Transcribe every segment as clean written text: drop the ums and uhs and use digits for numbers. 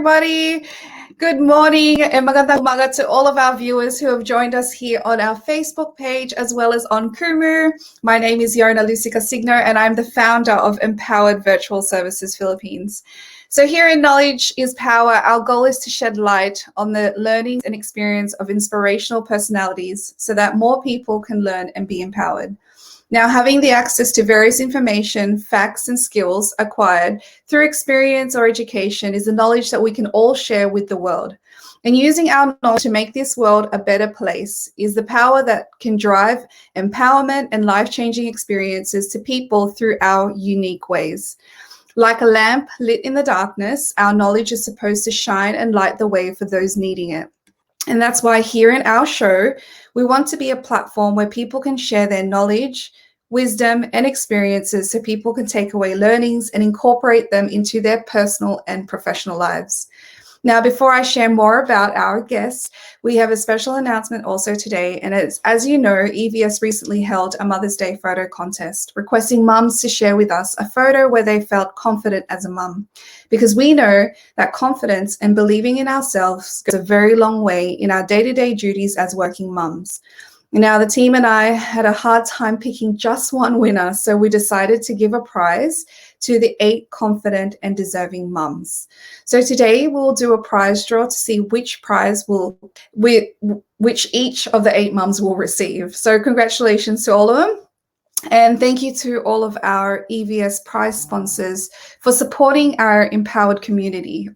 everybody. Good morning and magandang umaga to all of our viewers who have joined us here on our Facebook page as well as on Kumu. My name is Yona Lucica Signo and I'm the founder of Empowered Virtual Services Philippines. So here in Knowledge is Power, our goal is to shed light on the learning and experience of inspirational personalities so that more people can learn and be empowered. Now, having the access to various information, facts, and skills acquired through experience or education is the knowledge that we can all share with the world. And using our knowledge to make this world a better place is the power that can drive empowerment and life-changing experiences to people through our unique ways. Like a lamp lit in the darkness, our knowledge is supposed to shine and light the way for those needing it. And that's why here in our show, we want to be a platform where people can share their knowledge, wisdom, and experiences so people can take away learnings and incorporate them into their personal and professional lives. Now, before I share more about our guests, we have a special announcement also today. And as you know, EVS recently held a Mother's Day photo contest, requesting mums to share with us a photo where they felt confident as a mum. Because we know that confidence and believing in ourselves goes a very long way in our day-to-day duties as working mums. Now, the team and I had a hard time picking just one winner, so we decided to give a prize to the 8 confident and deserving mums. So today we'll do a prize draw to see which prize which each of the 8 mums will receive. So congratulations to all of them. And thank you to all of our EVS prize sponsors for supporting our empowered community.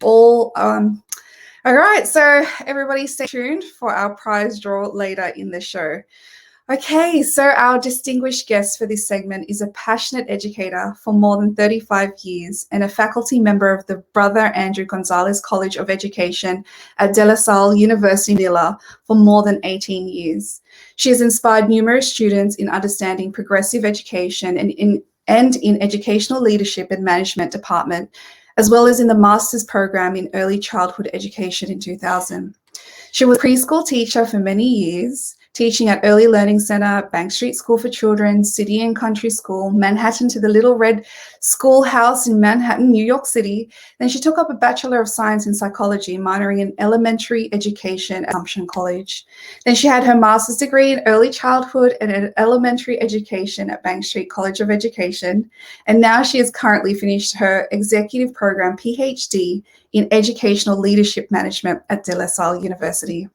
All right, so everybody stay tuned for our prize draw later in the show. Okay, so our distinguished guest for this segment is a passionate educator for more than 35 years and a faculty member of the Brother Andrew Gonzalez College of Education at De La Salle University, Manila for more than 18 years. She has inspired numerous students in understanding progressive education and in educational leadership and management department, as well as in the master's program in early childhood education in 2000. She was a preschool teacher for many years, teaching at Early Learning Center, Bank Street School for Children, City and Country School, Manhattan to the Little Red Schoolhouse in Manhattan, New York City. Then she took up a Bachelor of Science in Psychology, minoring in elementary education at Assumption College. Then she had her master's degree in early childhood and in elementary education at Bank Street College of Education. And now she has currently finished her executive program, PhD, in educational leadership management at De La Salle University.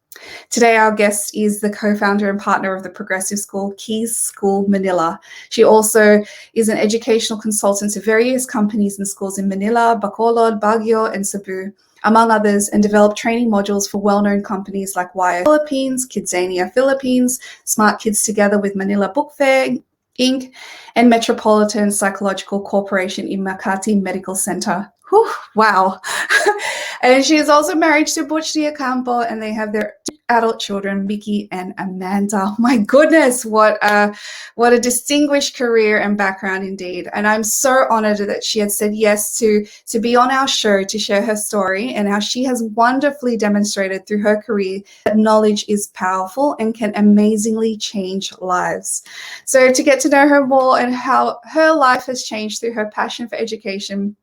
Today, our guest is the co-founder and partner of the progressive school, Key School Manila. She also is an educational consultant to various companies and schools in Manila, Bacolod, Baguio, and Cebu, among others, and developed training modules for well-known companies like Wire Philippines, Kidzania Philippines, Smart Kids Together with Manila Book Fair, Inc., and Metropolitan Psychological Corporation in Makati Medical Center. Whew, wow. And she is also married to Butch de Ocampo, and they have their adult children, Mickey and Amanda. My goodness, what a distinguished career and background indeed. And I'm so honored that she had said yes to be on our show to share her story and how she has wonderfully demonstrated through her career that knowledge is powerful and can amazingly change lives. So to get to know her more and how her life has changed through her passion for education,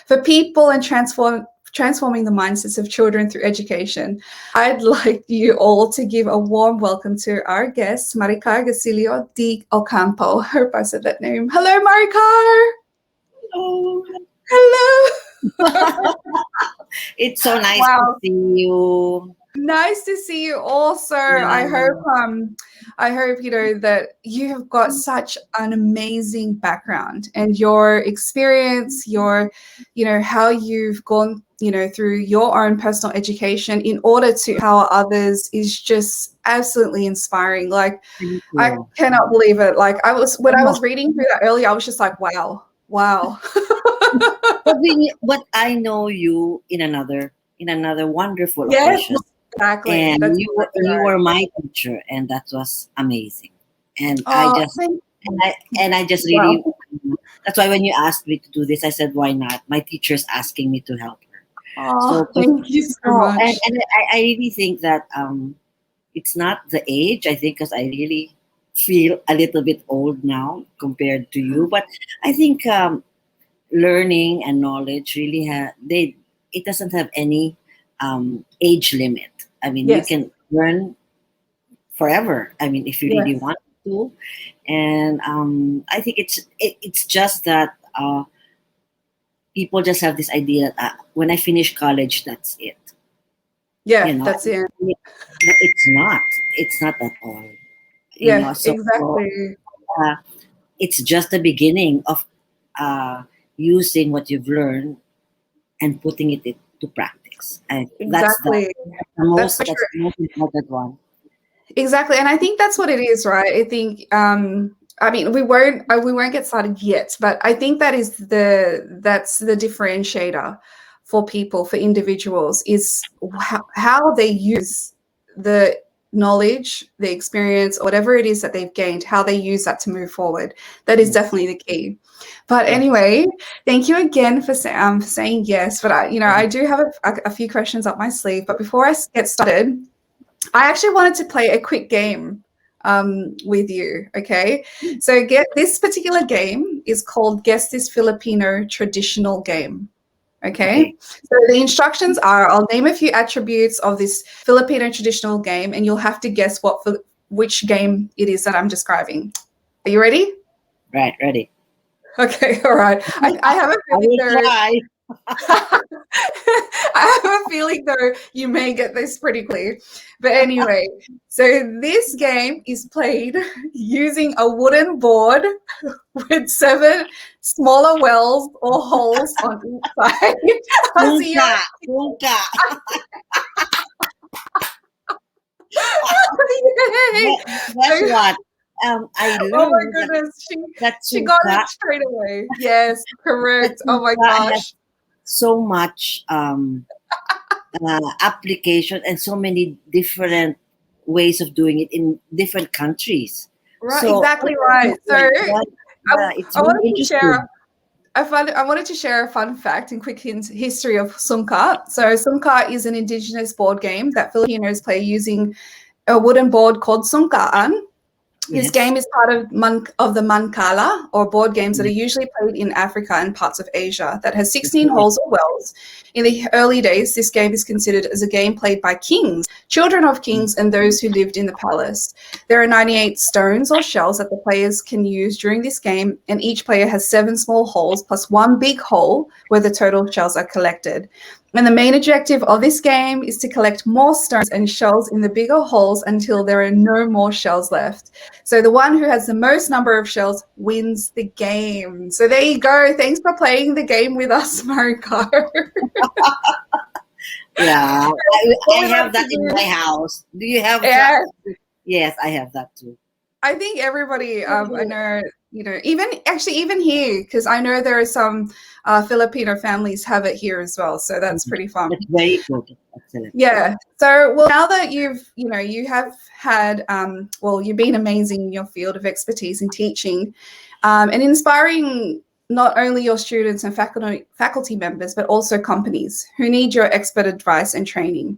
for people and transforming the mindsets of children through education, I'd like you all to give a warm welcome to our guest, Maricar Gustilo-de Ocampo. I hope I said that name. Hello, Maricar. Hello. Hello. It's so nice to see you. Nice to see you also. Yeah. I hope you know that you have got such an amazing background and your experience, how you've gone, through your own personal education in order to empower others is just absolutely inspiring. Like, I cannot believe it. Like I was reading through that earlier, I was just like, wow. But I know you in another wonderful occasion. Exactly. And you were my teacher, and that was amazing. And I just really, that's why when you asked me to do this, I said, why not? My teacher's asking me to help her. So thank you so much. And I really think that it's not the age, I think, because I really feel a little bit old now compared to you. But I think learning and knowledge really it doesn't have any age limit. I mean, you can learn forever. I mean, if you really want to. And I think it's just that people just have this idea that when I finish college, that's it. Yeah, that's it. No, it's not. It's not at all. Yeah, exactly. It's just the beginning of using what you've learned and putting it into practice. And exactly. That's the most important one. Exactly, and I think that's what it is, right? I think I mean, we won't get started yet, but I think that's the differentiator for people, for individuals, is how they use the knowledge, the experience, or whatever it is that they've gained, how they use that to move forward. That is definitely the key. But anyway, thank you again for saying yes. But I do have a few questions up my sleeve. But before I get started, I actually wanted to play a quick game with you, okay? So this particular game is called Guess This Filipino Traditional Game, okay? So the instructions are, I'll name a few attributes of this Filipino traditional game, and you'll have to guess which game it is that I'm describing. Are you ready? Right, ready. Okay, all right. I have a feeling I have a feeling though you may get this pretty clear. But anyway, so this game is played using a wooden board with 7 smaller wells or holes on each side. That's what. I learned. Oh my goodness, she got it straight away. Yes, correct. Oh my gosh. So much application and so many different ways of doing it in different countries. Right, so, exactly right. So I wanted to share a fun fact and quick history of Sungka. So Sungka is an indigenous board game that Filipinos play using a wooden board called Sungkaan. This game is part of the Mancala, or board games that are usually played in Africa and parts of Asia, that has 16 holes or wells. In the early days, this game is considered as a game played by kings, children of kings, and those who lived in the palace. There are 98 stones or shells that the players can use during this game, and each player has 7 small holes plus 1 big hole where the total shells are collected. And the main objective of this game is to collect more stones and shells in the bigger holes until there are no more shells left. So the one who has the most number of shells wins the game. So there you go. Thanks for playing the game with us, Maricar. Yeah, I have that in my house. Do you have that? Yes, I have that too. I think everybody, I know, even here, because I know there are some Filipino families have it here as well. So that's pretty fun. It's very good. Excellent. Yeah. So, well, now that you have had, you've been amazing in your field of expertise in teaching and inspiring not only your students and faculty members, but also companies who need your expert advice and training.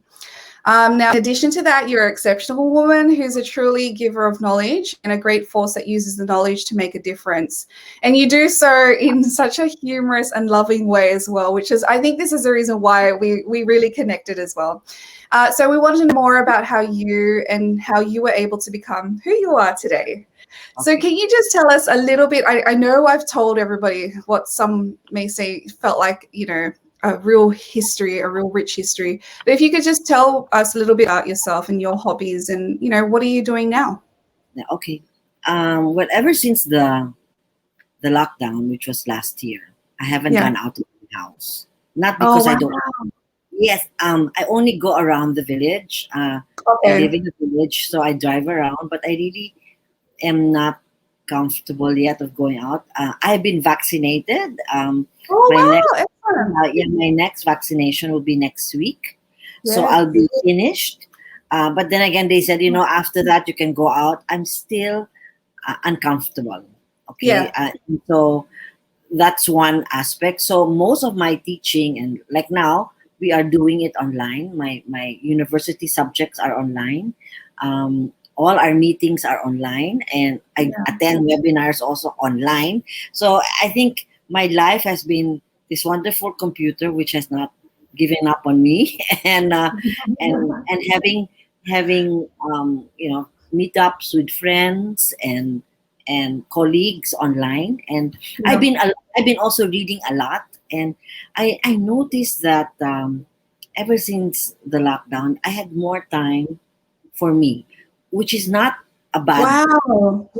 Now, in addition to that, you're an exceptional woman who's a truly giver of knowledge and a great force that uses the knowledge to make a difference. And you do so in such a humorous and loving way as well, which is, I think this is the reason why we really connected as well. So we wanted to know more about how you were able to become who you are today. So can you just tell us a little bit? I know I've told everybody what some may say felt like, a real history, a real rich history. But if you could just tell us a little bit about yourself and your hobbies and, what are you doing now? Okay. Well, ever since the lockdown, which was last year, I haven't gone out of the house. Not because I don't. Yes, I only go around the village. I live in the village, so I drive around, but I really am not comfortable yet of going out. I've been vaccinated. My next vaccination will be next week, so I'll be finished. But then again, they said, after that you can go out. I'm still uncomfortable. Okay, so that's one aspect. So most of my teaching, and like now, we are doing it online. My university subjects are online. All our meetings are online, and I attend webinars also online. So I think my life has been this wonderful computer, which has not giving up on me, and having meetups with friends and colleagues online. And I've been also reading a lot, and I noticed that ever since the lockdown, I had more time for me, which is not a bad. Wow.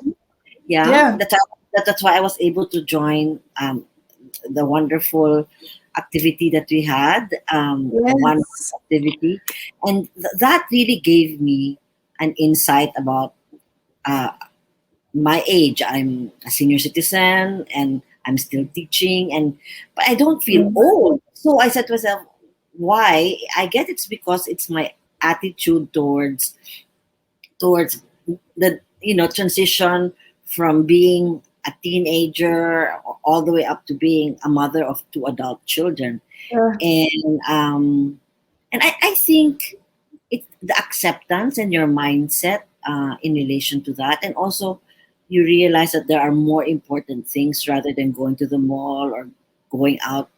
Yeah. That's why I was able to join the wonderful activity that we had, one activity, and that really gave me an insight about my age. I'm a senior citizen and I'm still teaching, but I don't feel old. So I said to myself, why? I get it's because it's my attitude towards the transition from being a teenager all the way up to being a mother of two adult children. And I think it's the acceptance and your mindset in relation to that, and also you realize that there are more important things rather than going to the mall or going out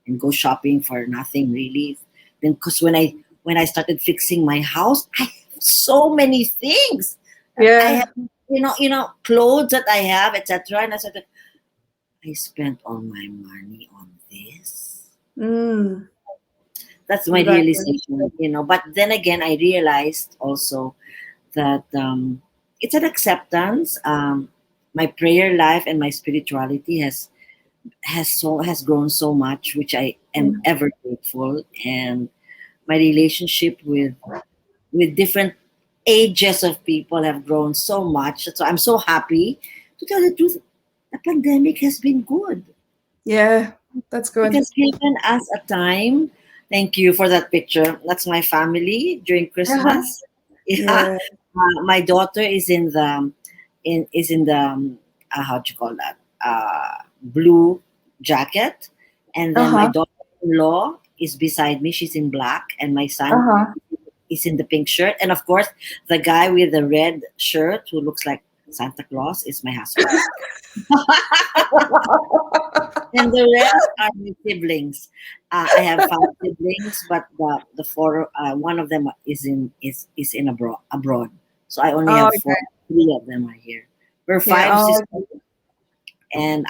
and go shopping for nothing really. Then because when I started fixing my house, I have so many things. I have clothes that I have, etc. And I said, I spent all my money on this. That's my realization, But then again, I realized also that it's an acceptance. My prayer life and my spirituality has grown so much, which I am ever grateful. And my relationship with different ages of people have grown so much. So I'm so happy. To tell the truth, the pandemic has been good. Yeah, that's good. It has given us a time. Thank you for that picture. That's my family during Christmas. Yeah. My daughter is in the how do you call that, blue jacket, and then my daughter-in-law is beside me. She's in black, and my son is in the pink shirt, and of course the guy with the red shirt who looks like Santa Claus is my husband. And the rest are my siblings. I have 5 siblings, but the four, one of them is in abroad. So I only have 4. 3 of them are here. We're 5 sisters, and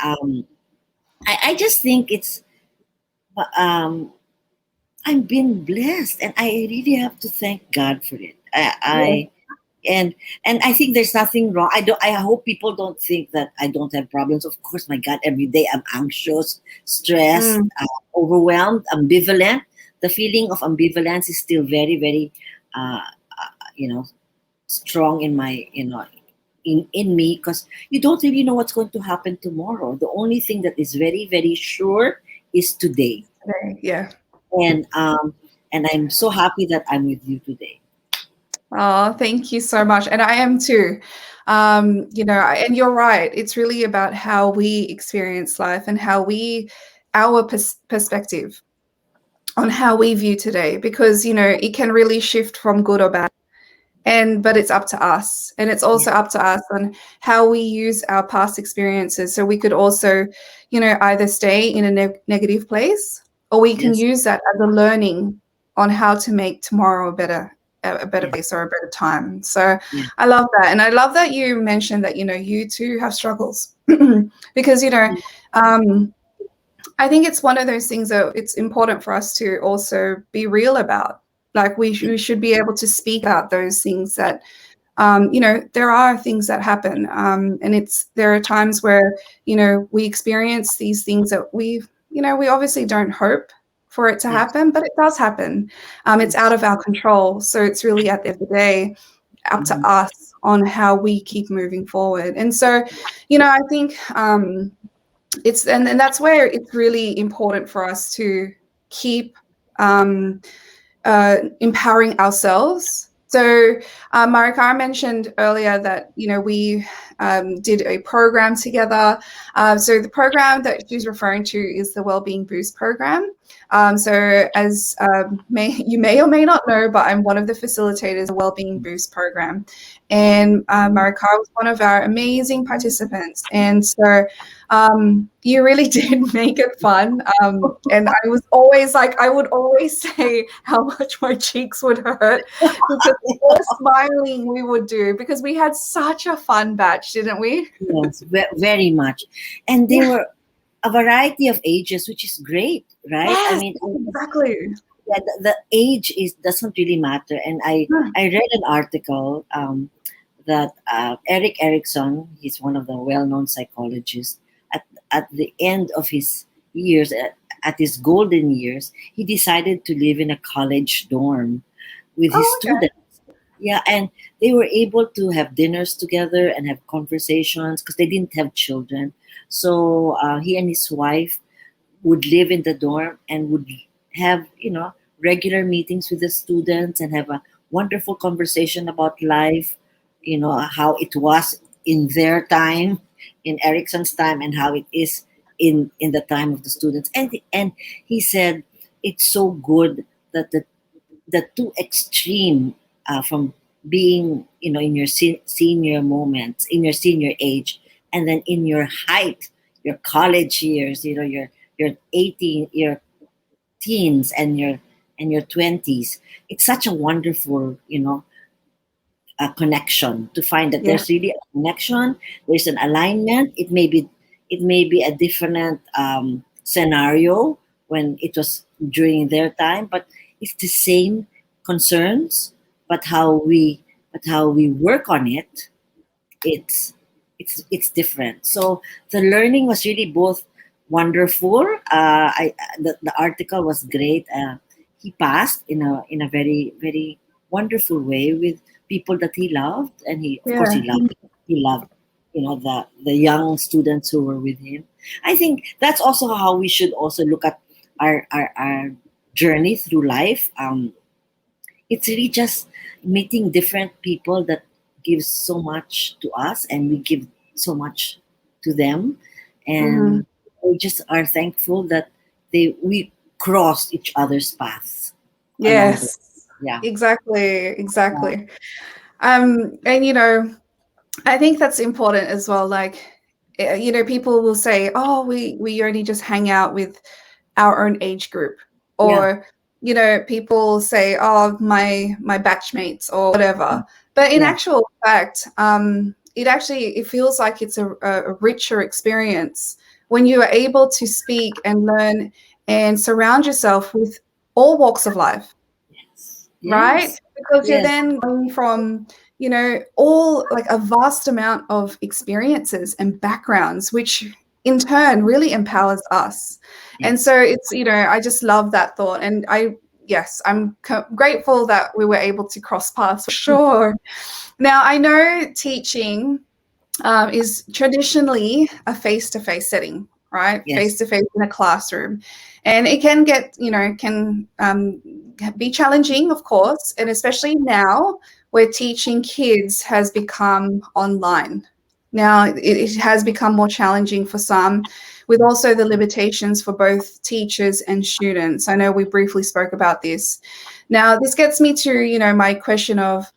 I just think it's I'm being blessed, and I really have to thank God for it. And I think there's nothing wrong. I hope people don't think that I don't have problems. Of course, my God, every day I'm anxious, stressed, overwhelmed, ambivalent. The feeling of ambivalence is still very, very, strong in my, in me, because you don't really know what's going to happen tomorrow. The only thing that is very, very sure is today. Yeah. And I'm so happy that I'm with you today. Oh, thank you so much. And I am too. And you're right. It's really about how we experience life and how our perspective on how we view today, because, it can really shift from good or bad. But it's up to us. And it's also up to us on how we use our past experiences. So we could also, either stay in a negative place, or we can use that as a learning on how to make tomorrow a better place or a better time. So I love that. And I love that you mentioned that, you too have struggles because, I think it's one of those things that it's important for us to also be real about. Like we should be able to speak about those things that, there are things that happen. And there are times where, we experience these things that we obviously don't hope for it to happen, but it does happen. It's out of our control. So it's really at the end of the day up to us on how we keep moving forward. And so, I think and that's where it's really important for us to keep empowering ourselves. So Maricar mentioned earlier that, we did a program together. So the program that she's referring to is the Wellbeing Boost program. So as you may or may not know, but I'm one of the facilitators of the Wellbeing Boost program. And Maricar was one of our amazing participants. And so you really did make it fun. And I was always like, I would always say how much my cheeks would hurt because all smiling we would do because we had such a fun batch, didn't we? Yes, very much. And they were a variety of ages, which is great, right? Yes, I mean, exactly. Yeah, the age doesn't really matter. And I read an article that Eric Erickson, he's one of the well-known psychologists, at the end of his years, at his golden years, he decided to live in a college dorm with his students. Yeah, and they were able to have dinners together and have conversations because they didn't have children. So he and his wife would live in the dorm and would have, regular meetings with the students and have a wonderful conversation about life, how it was in their time, in Erickson's time, and how it is in the time of the students. And he said it's so good that the two extreme from being, in your senior moments, in your senior age, and then in your height, your college years, your 18, your teens, and your 20s. It's such a wonderful, a connection to find that there's really a connection. There's an alignment. It may be a different scenario when it was during their time, but it's the same concerns. But how we work on it, it's different. So the learning was really both wonderful. The article was great. He passed in a very, very wonderful way with people that he loved, and he loved the young students who were with him. I think that's also how we should also look at our journey through life. It's really just meeting different people that gives so much to us, and we give so much to them, and we just are thankful that we crossed each other's paths. Yes. Yeah. Exactly. Yeah. And I think that's important as well. Like, people will say, "Oh, we only just hang out with our own age group," or people say, "Oh, my batchmates," or whatever. But in actual fact, it feels like it's a richer experience when you are able to speak and learn and surround yourself with all walks of life. Right? Because you're then going from, all like a vast amount of experiences and backgrounds, which in turn really empowers us. And so it's, I just love that thought. And I'm grateful that we were able to cross paths for sure. Now, I know teaching is traditionally a face-to-face setting, right? Face-to-face in a classroom. And it can get, be challenging, of course, and especially now where teaching kids has become online. Now, it has become more challenging for some, with also the limitations for both teachers and students. I know we briefly spoke about this. Now, this gets me to, my question of,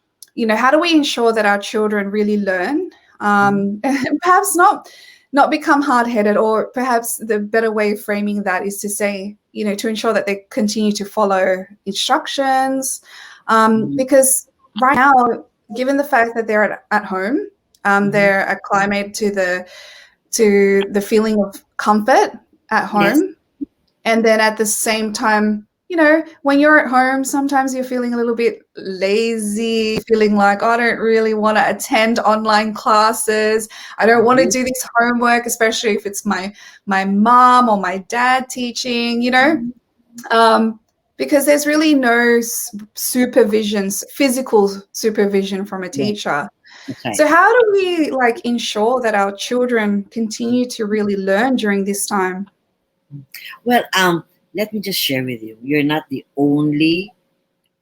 how do we ensure that our children really learn? And perhaps not become hard-headed, or perhaps the better way of framing that is to say, to ensure that they continue to follow instructions, because right now, given the fact that they're at home, they're acclimated to the feeling of comfort at home, and then at the same time, when you're at home, sometimes you're feeling a little bit lazy, feeling like, I don't really want to attend online classes. I don't want to do this homework, especially if it's my mom or my dad teaching, because there's really no physical supervision from a teacher. Okay. So how do we ensure that our children continue to really learn during this time? Well, let me just share with you. You're not the only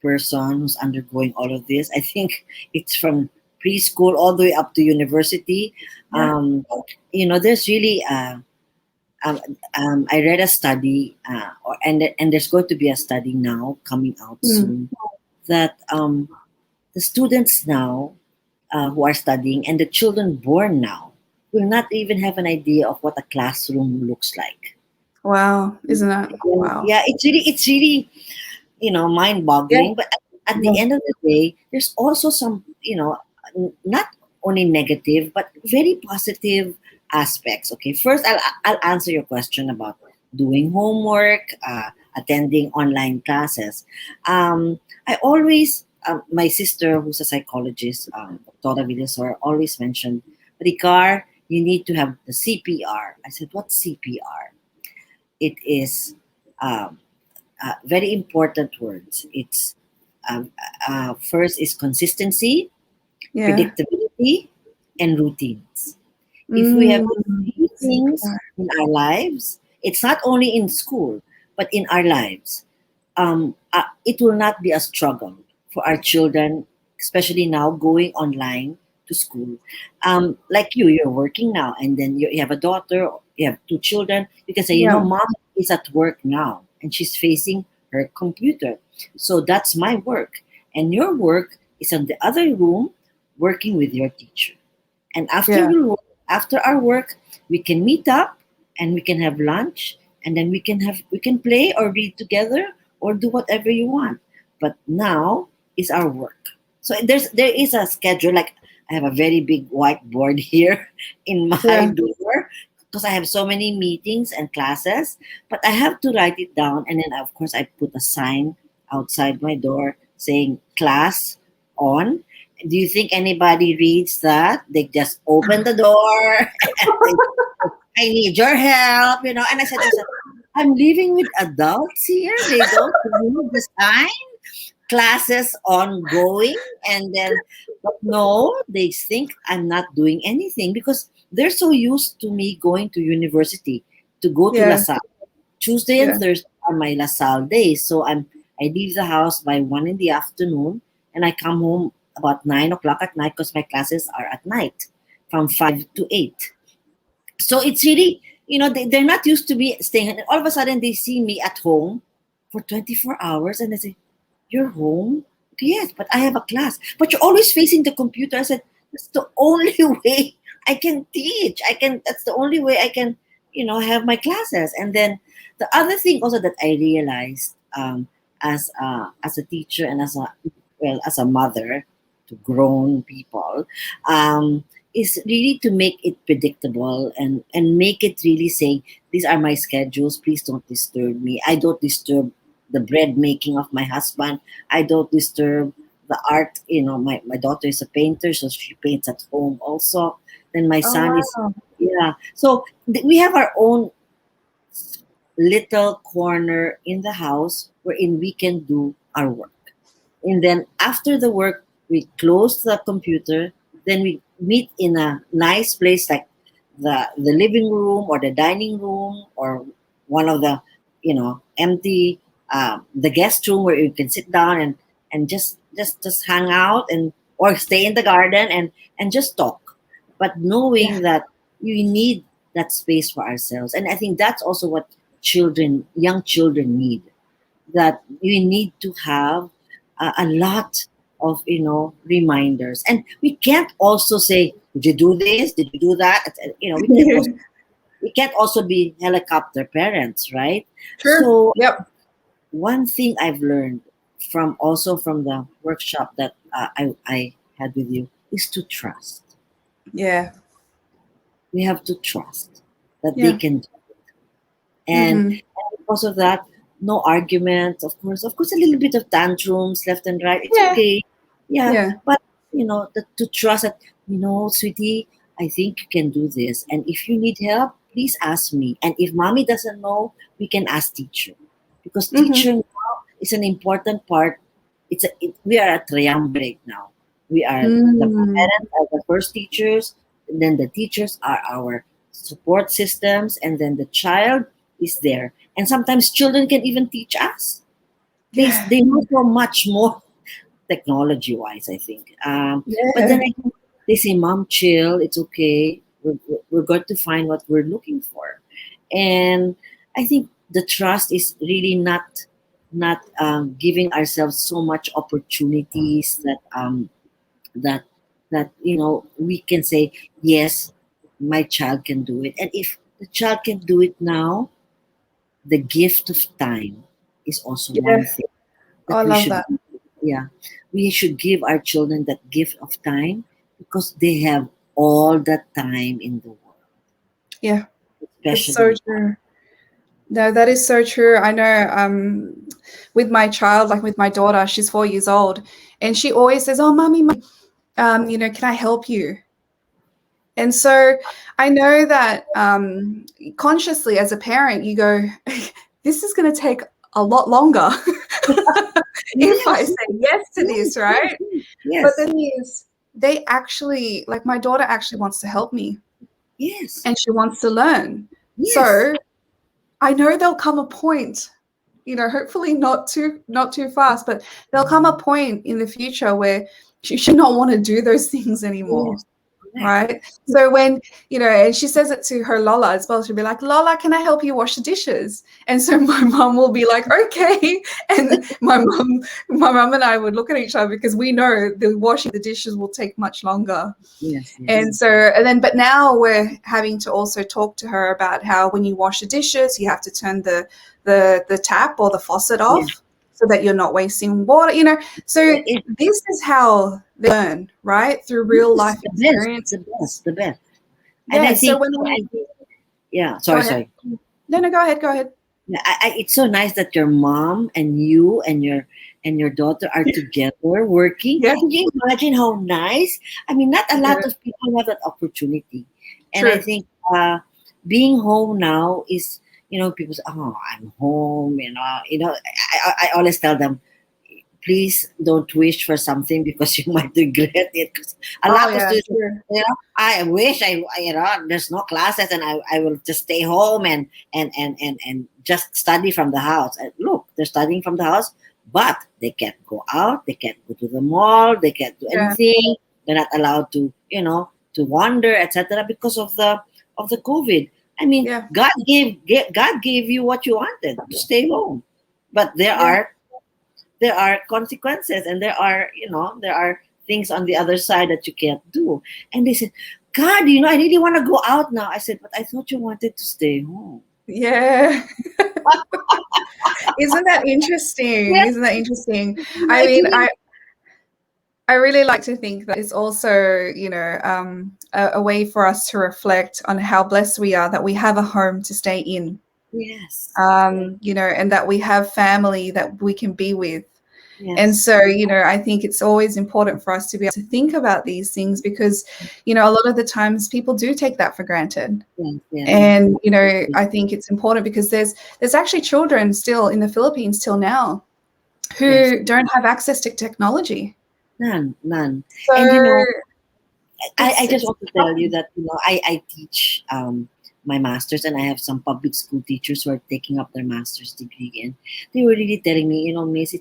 person who's undergoing all of this. I think it's from preschool all the way up to university. There's really um, I read a study, and there's going to be a study now coming out soon, that the students now who are studying and the children born now will not even have an idea of what a classroom looks like. Wow, isn't that? Wow. Yeah, it's really mind-boggling. But at the end of the day, there's also some, not only negative but very positive aspects. Okay, first I'll answer your question about doing homework, attending online classes. I always my sister, who's a psychologist, Dr. Villasor, always mentioned, Maricar, you need to have the CPR. I said, what's CPR? It is very important words. It's first is consistency, predictability, and routines. If we have these things in our lives, it's not only in school, but in our lives, it will not be a struggle for our children, especially now going online to school. Like you're working now, and then you have a daughter, you have two children. You can say, mom is at work now, and she's facing her computer. So that's my work. And your work is in the other room working with your teacher. And after our work, we can meet up and we can have lunch, and then we can play or read together or do whatever you want. But now is our work. So there is a schedule. Like I have a very big whiteboard here in my door, because I have so many meetings and classes, but I have to write it down. And then, of course, I put a sign outside my door saying class on. Do you think anybody reads that? They just open the door and I need your help, And I said to myself, I'm living with adults here. They don't read the sign. Classes ongoing, and then, but no, they think I'm not doing anything because they're so used to me going to university to go to LaSalle. Tuesday and Thursday are my LaSalle days, so I leave the house by 1 in the afternoon, and I come home about 9 o'clock at night because my classes are at night from 5 to 8. So it's really, they're not used to be staying, and all of a sudden they see me at home for 24 hours, and they say, you're home? Yes, but I have a class. But you're always facing the computer. I said, that's the only way I can teach. That's the only way I can, have my classes. And then the other thing also that I realized as a teacher and as a mother to grown people, is really to make it predictable and make it really saying, these are my schedules. Please don't disturb me. I don't disturb the bread making of my husband. I don't disturb the art. My daughter is a painter, so she paints at home also. Then my son is, So we have our own little corner in the house wherein we can do our work. And then after the work, we close the computer. Then we meet in a nice place like the living room or the dining room or one of the, empty the guest room where you can sit down and just hang out or stay in the garden and just talk, but knowing that you need that space for ourselves. And I think that's also what young children need, that you need to have a lot of reminders. And we can't also say, did you do this, did you do that? We can't also be helicopter parents, right? Sure. So one thing I've learned from the workshop that I had with you is to trust. Yeah. We have to trust that they can do it. And because of that, no arguments, of course, a little bit of tantrums left and right. It's okay. Yeah. But, to trust that, sweetie, I think you can do this. And if you need help, please ask me. And if mommy doesn't know, we can ask teacher. Because teacher now is an important part. We are a triumvirate now. We are the parents are the first teachers, and then the teachers are our support systems, and then the child is there. And sometimes children can even teach us. They know so much more technology-wise, I think. But Yeah. then they say, "Mom, chill. It's okay. We're going to find what we're looking for." And I think the trust is really not giving ourselves so much opportunities that that we can say, yes, my child can do it. And if the child can do it now, the gift of time is also Yeah. one thing Oh, that I we love should, that. yeah, we should give our children that gift of time, because they have all the time in the world, Yeah. It's so especially now. true. No, that is so true. I know with my child, like with my daughter, she's 4 years old, and she always says, "Oh, mommy, can I help you?" And so I know that consciously as a parent, you go, "This is going to take a lot longer if I Yes, say yes to yes, this, yes, right?" But yes, the thing is, they actually, like my daughter actually wants to help me yes, and she wants to learn. yes, So I know there'll come a point, hopefully not too fast, but there'll come a point in the future where she should not want to do those things anymore. yes, correct. Right. So when, and she says it to her Lola as well, she'll be like, "Lola, can I help you wash the dishes?" And so my mum will be like, "Okay." And my mum and I would look at each other because we know the washing the dishes will take much longer. Yes, yes, And so, but now we're having to also talk to her about how when you wash the dishes, you have to turn the tap or the faucet yes, off so that you're not wasting water. So this is how they learn, right? Through real yes, life the best, experience. the best, the best. And Yeah. So when we yeah, go sorry, ahead. sorry. No, go ahead. Go ahead. Yeah, it's so nice that your mom and you and your daughter are together working. Yeah. Can you imagine how nice? I mean, not a lot Yeah. of people have that opportunity, and I True. think being home now is, people say, "Oh, I'm home." I always tell them, please don't wish for something because you might regret it. 'Cause a Oh lot of yeah. students, True. I wish there's no classes and I will just stay home and just study from the house. And look, they're studying from the house, but they can't go out, they can't go to the mall, they can't do Yeah. anything. They're not allowed to wander, etc. because of the COVID. I mean, Yeah. God gave you what you wanted to stay home, but Yeah. there are consequences, and there are things on the other side that you can't do. And they said, "God, I really want to go out now." I said, "But I thought you wanted to stay home." Yeah. Isn't that interesting? Yes, Isn't that interesting? I I mean, think I really like to think that it's also, a way for us to reflect on how blessed we are that we have a home to stay in, yes, and that we have family that we can be with. And yes, so, I think it's always important for us to be able to think about these things because, a lot of the times people do take that for granted. yes, yes, And, I think it's important because there's actually children still in the Philippines till now yes. who don't have access to technology. None, none. And So I it's just it's want to tell you that I teach my masters, and I have some public school teachers who are taking up their master's degree, and they were really telling me, Miss,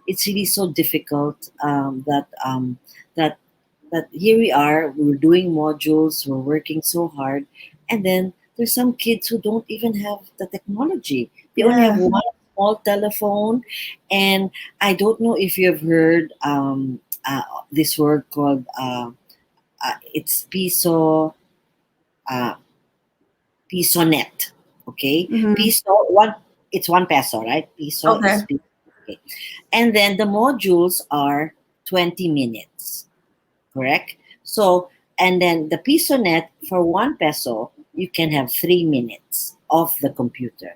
it's really so difficult that that here we are, we're doing modules, we're working so hard, and then there's some kids who don't even have the technology. They only have yeah. one small telephone, and I don't know if you've heard this word called it's uh, piso net. Okay, Hmm. piso one. It's 1 peso, right? Piso is Okay. piso. Okay, and then the modules are 20 minutes. Correct. So, and then the piso net for 1 peso, you can have 3 minutes of the computer.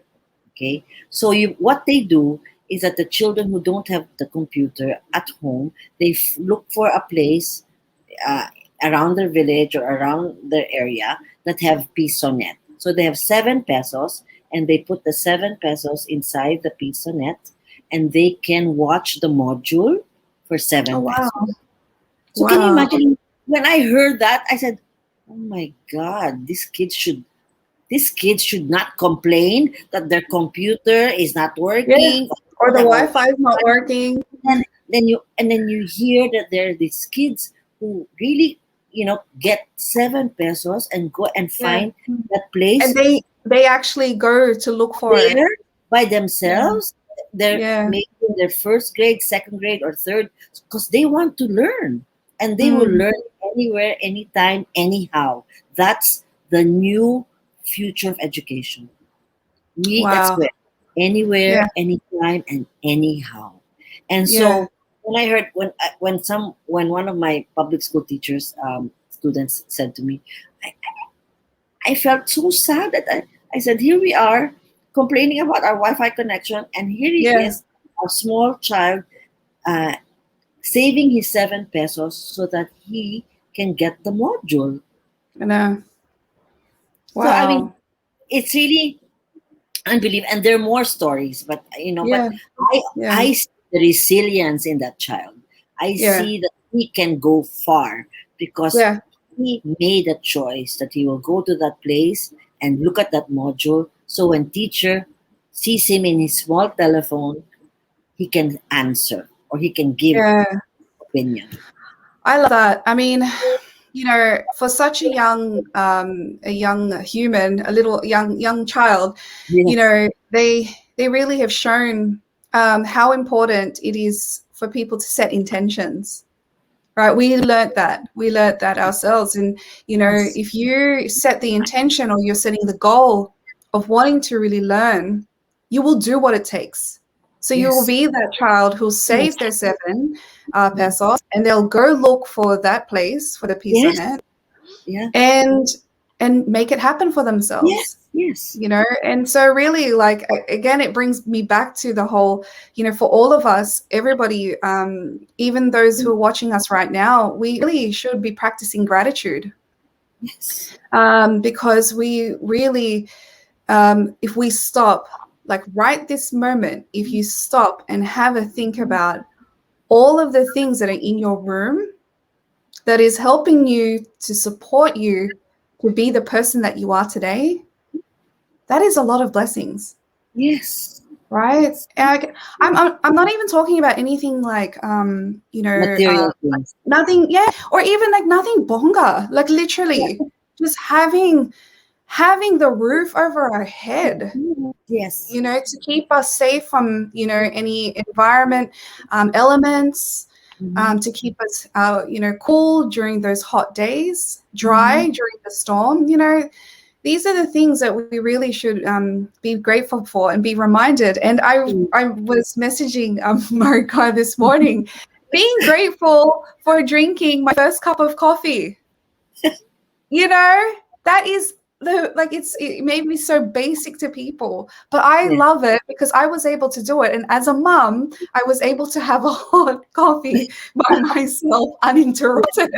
Okay. So what they do is that the children who don't have the computer at home, they look for a place uh, around their village or around their area that have piso net. So they have 7 pesos, and they put the 7 pesos inside the piso net, and they can watch the module for Oh, seven wow. pesos. So can you Wow. imagine, when I heard that, I said, "Oh my God, these kids should not complain that their computer is not Yeah. working, or Or don't the have a Wi-Fi is not Wi-Fi." working. then you hear that there are these kids who really, get 7 pesos and go and Yeah. find that And place they actually go to look for it. there by Yeah. themselves. They're Yeah. maybe in their first grade, second grade, or third, because they want to learn, and they will learn anywhere, anytime, anyhow. That's the new future of education. That's Wow. where anywhere, Yeah. anytime, and anyhow. And Yeah. so when I heard when one of my public school teachers students said to me, I, I felt so sad that I said, here we are complaining about our Wi-Fi connection, and here he Yeah. is, a small child, uh, saving his 7 pesos so that he can get the module. I know. So I mean, Wow. it's really unbelievable, and there are more stories, but Yeah. I Yeah. I see the resilience in that child. I Yeah. see that he can go far because Yeah. he made a choice that he will go to that place and look at that module. So when teacher sees him in his small telephone, he can answer or he can give Yeah. opinion. I love that. I mean, for such a young human, a little young child, Yeah. they really have shown how important it is for people to set intentions. Right? We learnt that. We learnt that ourselves. And Yes. if you set the intention or you're setting the goal of wanting to really learn, you will do what it takes. So you will Yes. be that child who'll Yes. save their 7 pesos, and they'll go look for that place for the Yes. pisonet Yeah. and make it happen for Yes. themselves. Yes. And so really, like, again, it brings me back to the whole, for all of us, everybody, even those who are watching us right now, we really should be practicing gratitude, Yes. because we really, if we stop, like right this moment, if you stop and have a think about all of the things that are in your room that is helping you to support you to be the person that you are today, that is a lot of blessings. Yes. Right? Yes. I'm not even talking about anything like Material things. nothing, yeah, or even like nothing bonga, like literally just having the roof over our head, Yes. to keep us safe from any environment elements, Mhm. to keep us cool during those hot days, dry Mhm. during the storm. These are the things that we really should be grateful for and be reminded. And I was messaging Maricar this morning, being grateful for drinking my first cup of coffee. That is it made me so basic to people, but I Yeah. love it because I was able to do it. And as a mum, I was able to have a hot coffee by myself uninterrupted.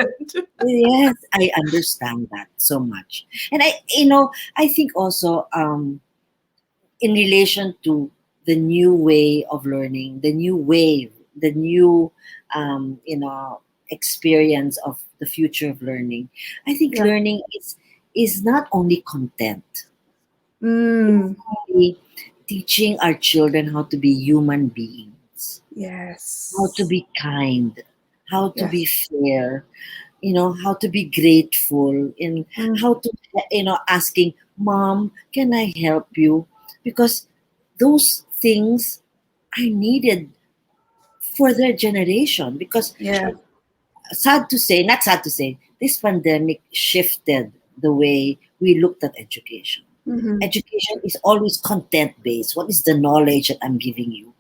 Yes, I understand that so much. And I think also in relation to the new way of learning, the new wave, the new experience of the future of learning. I think Yeah. learning is not only content. Mm, Really teaching our children how to be human beings, how to yes. be kind, how to be Yes. fair, how to be grateful, and Mm, how to, asking, Mom, can I help you? Because those things are needed for their generation. Because yeah. sad to say, not sad to say, this pandemic shifted the way we looked at education. Hmm. Education is always content based. What is the knowledge that I'm giving you?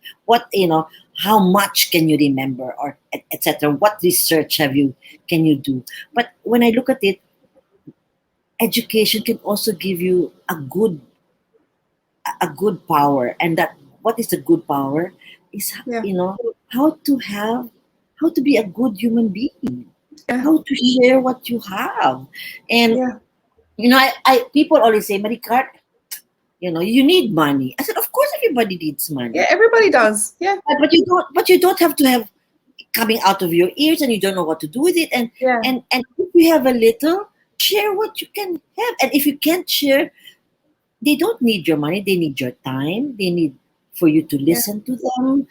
How much can you remember, or etc. What research can you do? But when I look at it, education can also give you a good power. And that, what is a good power, is Yeah. how to have how to be a good human being, Yeah. how to share what you have. And Yeah. I people always say, Maricar, you need money. I said, of course everybody needs Yeah. money. Everybody does. Yeah. But you don't have to have coming out of your ears and you don't know what to do with it. and Yeah. and and if you have a little, share what you can have. And if you can't share, they don't need your money, they need your time, they need for you to Yeah. listen to them.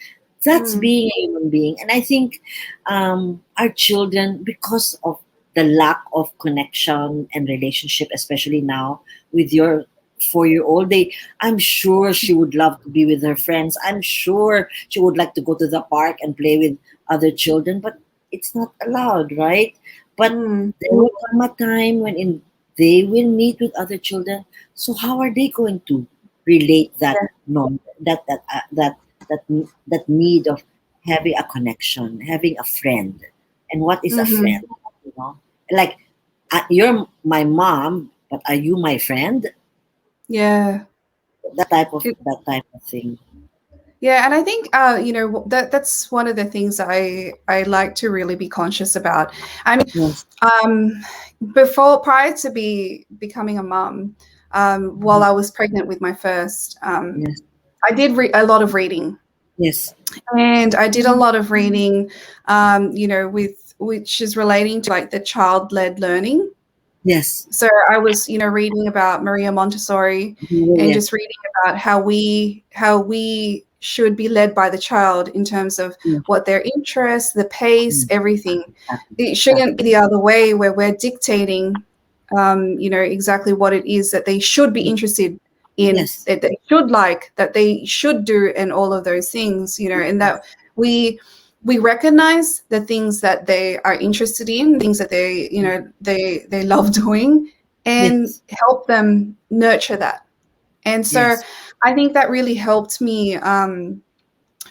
That's being a human being. And I think our children, because of the lack of connection and relationship, especially now with your 4-year-old, I'm sure she would love to be with her friends. I'm sure she would like to go to the park and play with other children, but it's not allowed, right? But there will come a time when they will meet with other children. So how are they going to relate that that need of having a connection, having a friend? And what is a friend? You know, like you're my mom, but are you my friend? Yeah. That type of thing. Yeah, and I think that's one of the things I like to really be conscious about. I mean, Yes. prior to becoming a mum, while I was pregnant with my first, Yes. I did a lot of reading. Yes. And I did a lot of reading, which is relating to like the child-led learning. Yes. So I was, reading about Maria Montessori and just reading about how we should be led by the child in terms of what their interests, the pace, everything. It shouldn't be the other way where we're dictating, exactly what it is that they should be interested in, that they should like, that they should do, and all of those things, and that we recognize the things that they are interested in, things that they love doing, and help them nurture that. And so I think that really helped me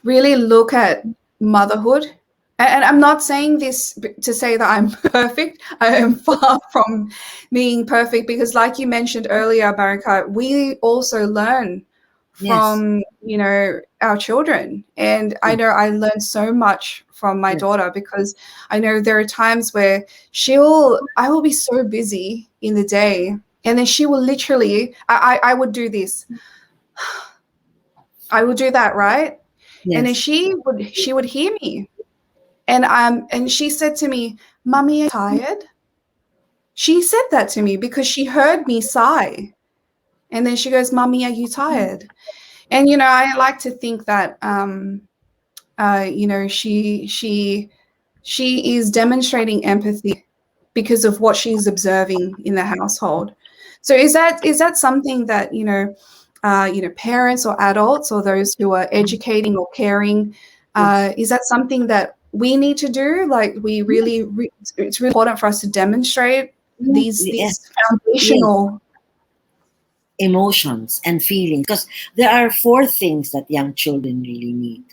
really look at motherhood. And I'm not saying this to say that I'm perfect. I am far from being perfect, because like you mentioned earlier, Maricar, we also learn from, our children. And I know I learned so much from my daughter, because I know there are times where I will be so busy in the day, and then she will literally, I would do this. I would do that, right? Yes. And then she would hear me. And she said to me, "Mommy, are you tired?" She said that to me because she heard me sigh. And then she goes, "Mommy, are you tired?" And I like to think that she is demonstrating empathy because of what she's observing in the household. So is that something that parents or adults or those who are educating or caring, is that something that we need to do? Like we really, it's really important for us to demonstrate these foundational emotions and feelings, because there are 4 things that young children really need.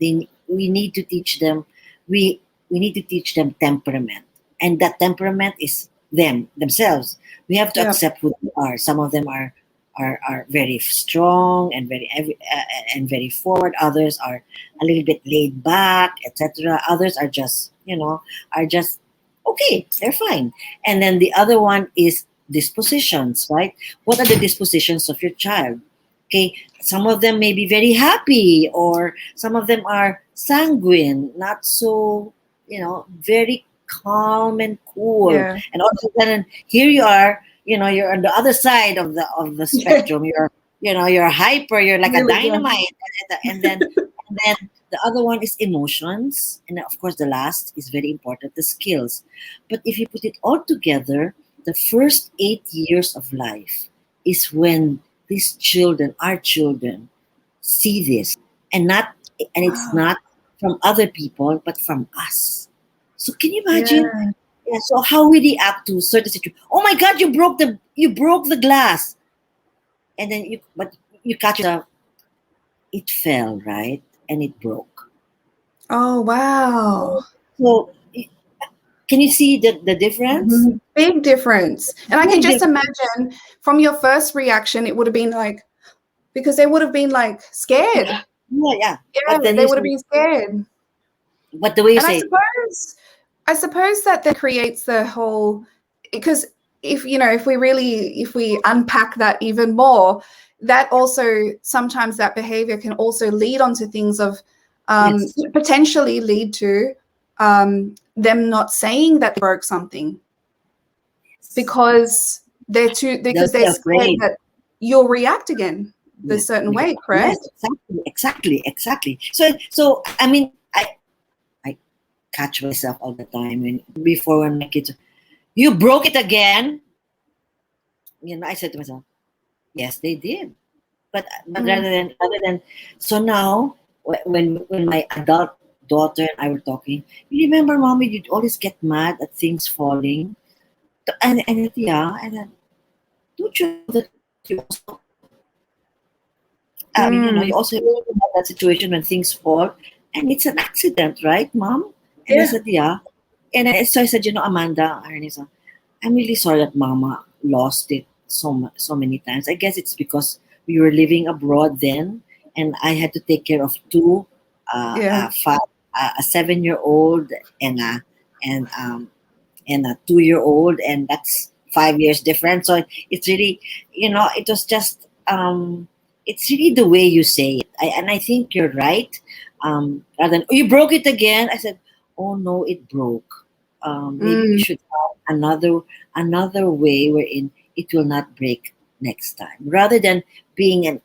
We need to teach them we need to teach them temperament, and that temperament is themselves. We have to accept who they are. Some of them are very strong and very forward. Others are a little bit laid back, etc. Others are just okay, they're fine. And then the other one is dispositions, right? What are the dispositions of your child? Okay, some of them may be very happy, or some of them are sanguine, not so, very calm and cool. And all of a sudden, here you are, you're on the other side of the spectrum. You're hyper, you're like really a dynamite. And then the other one is emotions, and of course the last is very important, the skills. But if you put it all together, the first 8 years of life is when these children, our children, see this, and it's not from other people, but from us. So can you imagine? Yeah. So how we react to certain situations? Oh my God, you broke the glass, and then you catch it fell, right, and it broke. Oh wow! So can you see the difference? Mm-hmm. Big difference. And I can just imagine from your first reaction, it would have been like, because they would have been like scared. Yeah. They would have been scared. But the way you say, I suppose that creates the whole, because if we unpack that even more, that also sometimes that behavior can also lead on to things of potentially lead to them not saying that they broke something, because they're scared that you'll react again. the Yes. certain way, correct? Yes, exactly. So I mean, I catch myself all the time when my kids, you broke it again. I said to myself, yes, they did. But rather than so now when my adult daughter and I were talking, you remember, mommy, you'd always get mad at things falling, and yeah, and then don't you know that you also you also have that situation when things fall and it's an accident, right, mom? And I Yeah. said, yeah. So I said, Amanda, I'm really sorry that mama lost it so many times. I guess it's because we were living abroad then, and I had to take care of two, Yeah. a 7-year-old and a 2-year-old, and that's 5 years different. So it's really, it was just it's really the way you say it. And I think you're right. Rather than, oh, you broke it again. I said, oh no, it broke. Maybe we Mm, should have another way wherein it will not break next time, rather than being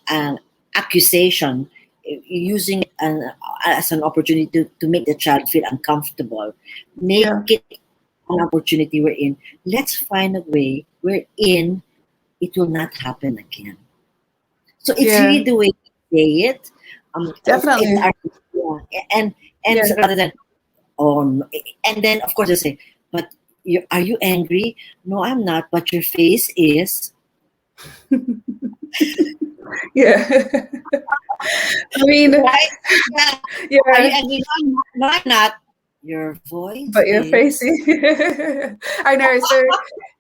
an accusation, using it as an opportunity to make the child feel uncomfortable. Make yeah. it an opportunity wherein let's find a way wherein it will not happen again. So it's Yeah. really the way you say it. It's Definitely. our, yeah, and Yeah. so rather than, oh no, and then of course they say, but are you angry? No, I'm not. But your face is. Yeah. I mean, Right? Yeah. Are you yeah, angry? No, I'm not. No, I'm not. Your voice but you're is. facing. I know. So,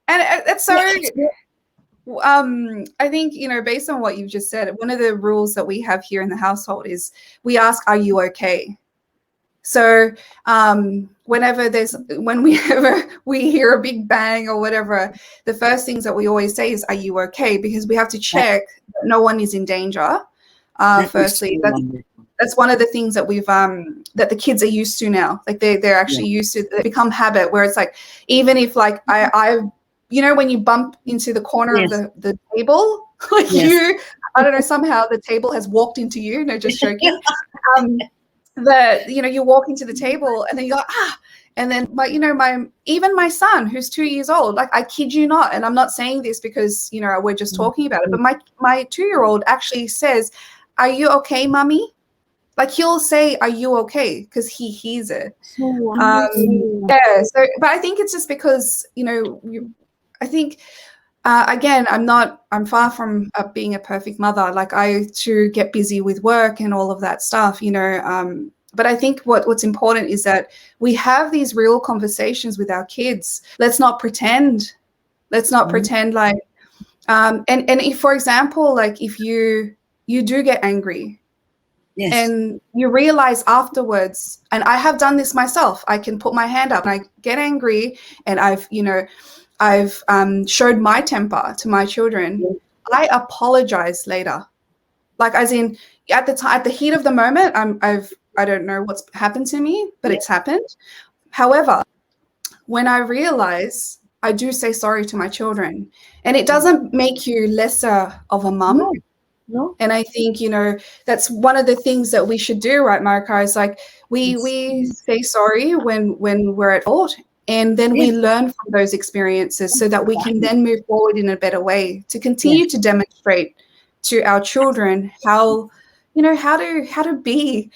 and it's so. Yeah. I think, based on what you've just said, one of the rules that we have here in the household is we ask, "Are you okay?" So, whenever we hear a big bang or whatever, the first things that we always say is, "Are you okay?" Because we have to That, check that no one is in danger. that is so Firstly, wonderful. that's one of the things that we've that the kids are used to now. Like they're Yeah. actually used to. They become habit where it's like, even if like I when you bump into the corner of Yes. the table, like Yes. I don't know, somehow the table has walked into you. No, just joking. um you walk into the table and then you go, and then my son who's 2 years old, like, I kid you not, and I'm not saying this because we're just talking about it, but my 2-year-old actually says, "Are you okay, mummy?" Like, he'll say, "Are you okay?" because he hears it. So wonderful. Yeah. So, but I think it's just because I think again, I'm far from being a perfect mother. Like, I too get busy with work and all of that stuff, but I think what's important is that we have these real conversations with our kids. Let's not pretend. Let's not Mhm. pretend like, and if, for example, like if you do get angry Yes. and you realize afterwards, and I have done this myself, I can put my hand up and I get angry and I've showed my temper to my children. Yes. I apologize later. Like, as in, at the time, at the heat of the moment, I don't know what's happened to me, but Yes. it's happened. However, when I realize, I do say sorry to my children, and it doesn't make you lesser of a No. mum. No. And I think, that's one of the things that we should do, right, Maricar, is like Yes. we say sorry when we're at fault, and then we Yes. learn from those experiences so that we can Exactly. then move forward in a better way to Yes. continue to demonstrate to our children how to be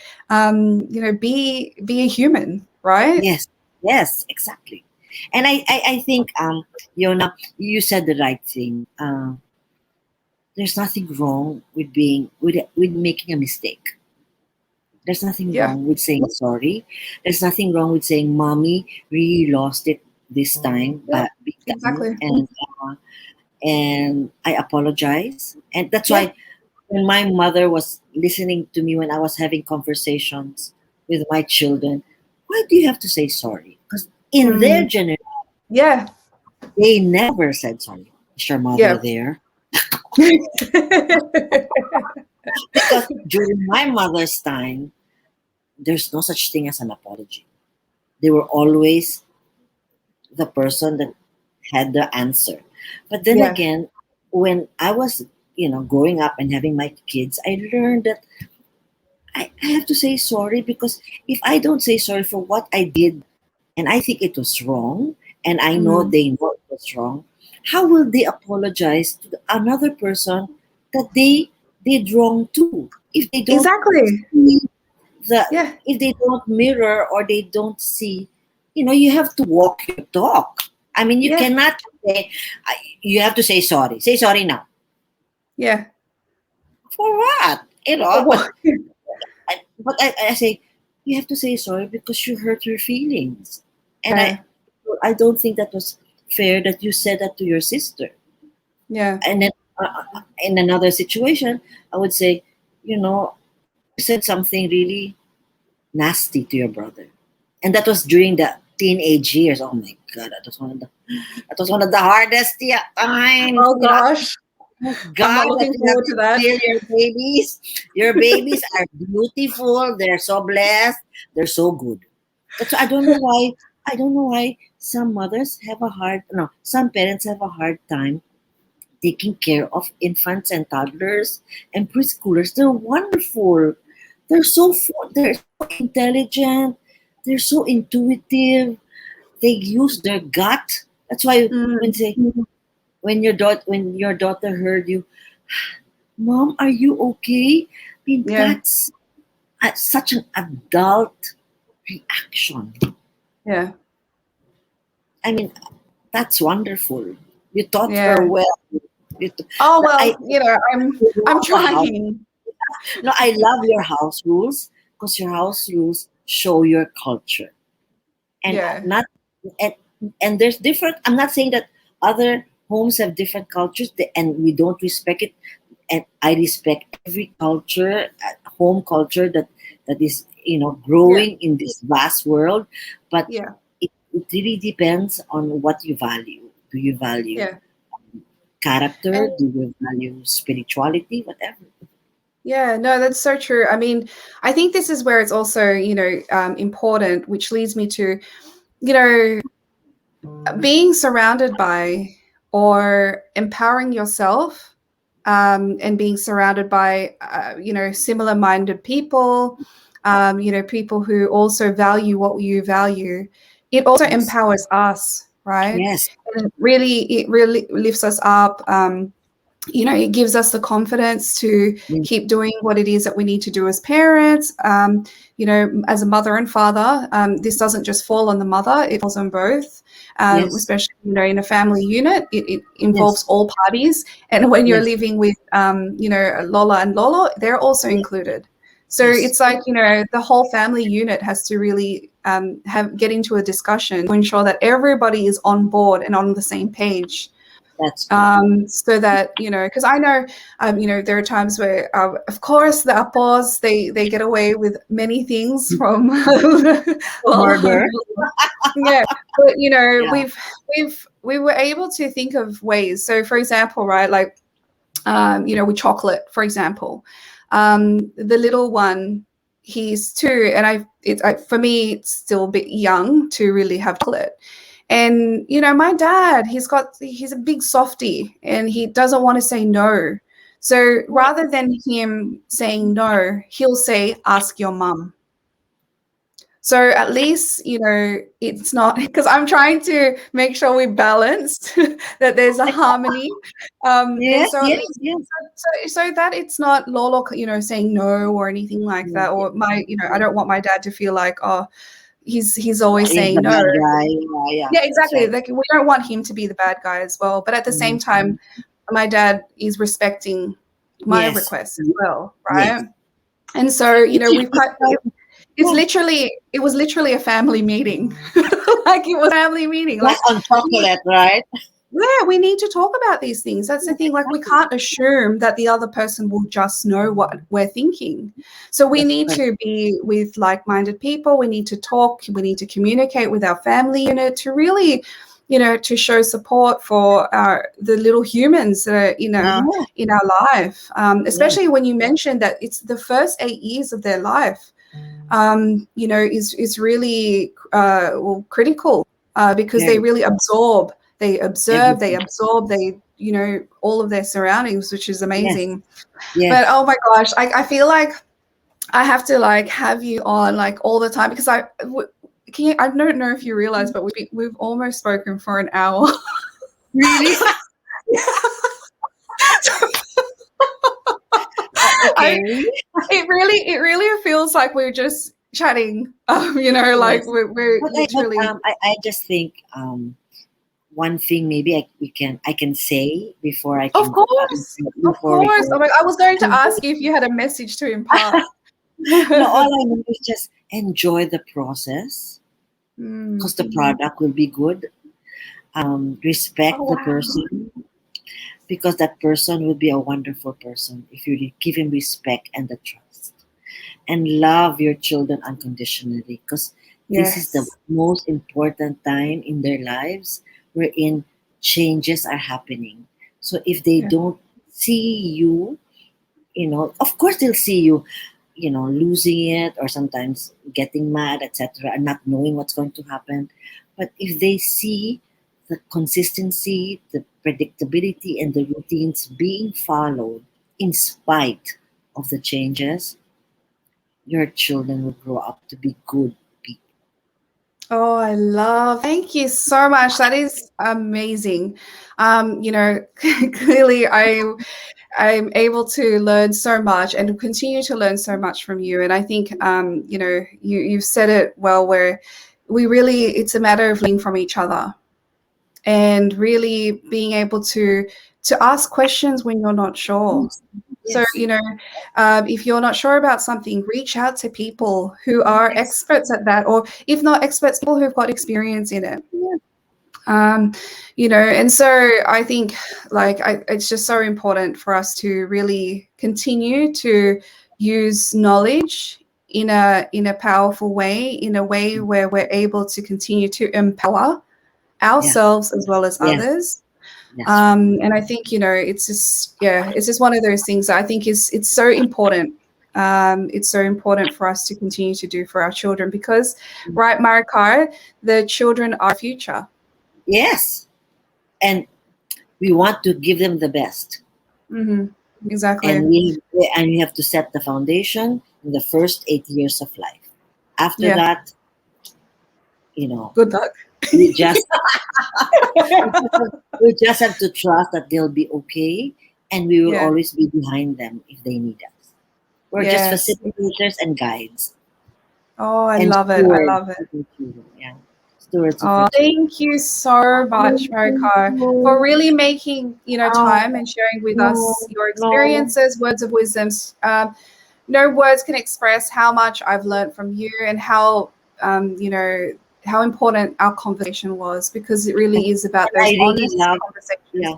be a human, right? Yes. Yes. Exactly. And I think Yona, you said the right thing. There's nothing wrong with making a mistake. There's nothing Yeah, wrong with saying sorry. There's nothing wrong with saying, "Mommy really lost it this time, yeah, but big time," exactly. and I apologize. And that's Yeah. why when my mother was listening to me when I was having conversations with my children, why do you have to say sorry? Because in their Mm, generation, yeah. they never said sorry. Is your mother Yeah. there? Because during my mother's time, there's no such thing as an apology. They were always the person that had the answer. But then Yeah. again, when I was growing up and having my kids, I learned that I have to say sorry, because if I don't say sorry for what I did and I think it was wrong, and I know they know it was wrong, how will they apologize to another person that they did wrong to? If they don't see if they don't mirror, or they don't see, you have to walk your talk. I mean, you cannot say, you have to say sorry. Say sorry now. Yeah. For what? But I say, you have to say sorry because you hurt her feelings. And I don't think that was fair that you said that to your sister. Yeah. And then in another situation, I would say, you said something really nasty to your brother. And that was during the teenage years. Oh my God, that was one of the hardest times. Oh gosh. God, I'm not looking forward to that. Your babies are beautiful. They're so blessed. They're so good. But so I don't know why some mothers have some parents have a hard time taking care of infants and toddlers and preschoolers. They're wonderful. They're so intelligent. They're so intuitive. They use their gut. That's why when your daughter heard you, Mom, are you okay? I mean, that's such an adult reaction. Yeah. I mean, that's wonderful. You taught her well. I'm trying. No, I love your house rules, because your house rules show your culture. And and there's different. I'm not saying that other homes have different cultures and we don't respect it. And I respect every culture, home culture that is growing in this vast world. But it really depends on what you value. Do you value character? Do you value spirituality? Whatever. Yeah, no, that's so true. I mean, I think this is where it's also, important, which leads me to, being surrounded by or empowering yourself, and being surrounded by, similar-minded people, people who also value what you value. It also empowers us, right? Yes. And it really lifts us up. It gives us the confidence to keep doing what it is that we need to do as parents. As a mother and father, this doesn't just fall on the mother, it falls on both. Especially, in a family unit, it involves all parties. And when you're living with, Lola and Lolo, they're also included. So it's like, the whole family unit has to really get into a discussion to ensure that everybody is on board and on the same page. That's so that, because I know, there are times where, of course, the apos, they get away with many things from murder. But we were able to think of ways. So, for example, right, like, with chocolate, for example, the little one, he's 2, and for me, it's still a bit young to really have chocolate. And, my dad, he's a big softie and he doesn't want to say no. So rather than him saying no, he'll say, ask your mum. So at least, it's not, because I'm trying to make sure we balance that there's a harmony. So that it's not Lolo, saying no or anything like that. Or I don't want my dad to feel like, oh, he's always saying no. Yeah, exactly. Like, we don't want him to be the bad guy as well. But at the same time, my dad is respecting my requests as well, right? And so, we've got. It was literally a family meeting. Like, it was a family meeting. Like on chocolate, right? Yeah, we need to talk about these things. That's the thing. Like, we can't assume that the other person will just know what we're thinking. So we need to be with like-minded people. We need to talk. We need to communicate with our family unit to really, to show support for the little humans that are in our life. Especially when you mentioned that it's the first 8 years of their life. Is really critical, because they really absorb. They observe, they absorb, they all of their surroundings, which is amazing. Yes. But oh my gosh, I feel like I have to like have you on like all the time, because I don't know if you realize, but we've almost spoken for an hour. Really? Okay. It really feels like we're just chatting. Like Yes. we're But literally. I just think one thing maybe I can say before I can Of course. before we Oh go. my, I was going to ask you if you had a message to impart. No, all I know is just enjoy the process, because the product will be good. Respect the person, because that person will be a wonderful person if you give him respect and the trust. And love your children unconditionally, because this is the most important time in their lives wherein changes are happening. So if they don't see you, of course they'll see you, losing it or sometimes getting mad, etc., and not knowing what's going to happen. But if they see the consistency, the predictability, and the routines being followed in spite of the changes, your children will grow up to be good people. Oh, thank you so much. That is amazing. Clearly I'm able to learn so much and continue to learn so much from you. And I think, you've said it well, where it's a matter of learning from each other and really being able to ask questions when you're not sure. Yes. So, if you're not sure about something, reach out to people who are experts at that, or if not experts, people who've got experience in it. And so I think it's just so important for us to really continue to use knowledge in a powerful way, in a way where we're able to continue to empower ourselves as well as others. And I think, it's just one of those things that I think it's so important. It's so important for us to continue to do for our children, because, right, Maricar, the children are future. Yes. And we want to give them the best. Exactly. And we have to set the foundation in the first 8 years of life. After that, good luck. we just have to trust that they'll be okay, and we will always be behind them if they need us. We're just facilitators and guides. Oh, I love it. I love it. Yeah. Stewards. Thank you so much, Maricar, for really making time and sharing with us your experiences, words of wisdom. No words can express how much I've learned from you, and how how important our conversation was, because it really is about those honest conversations. Yeah.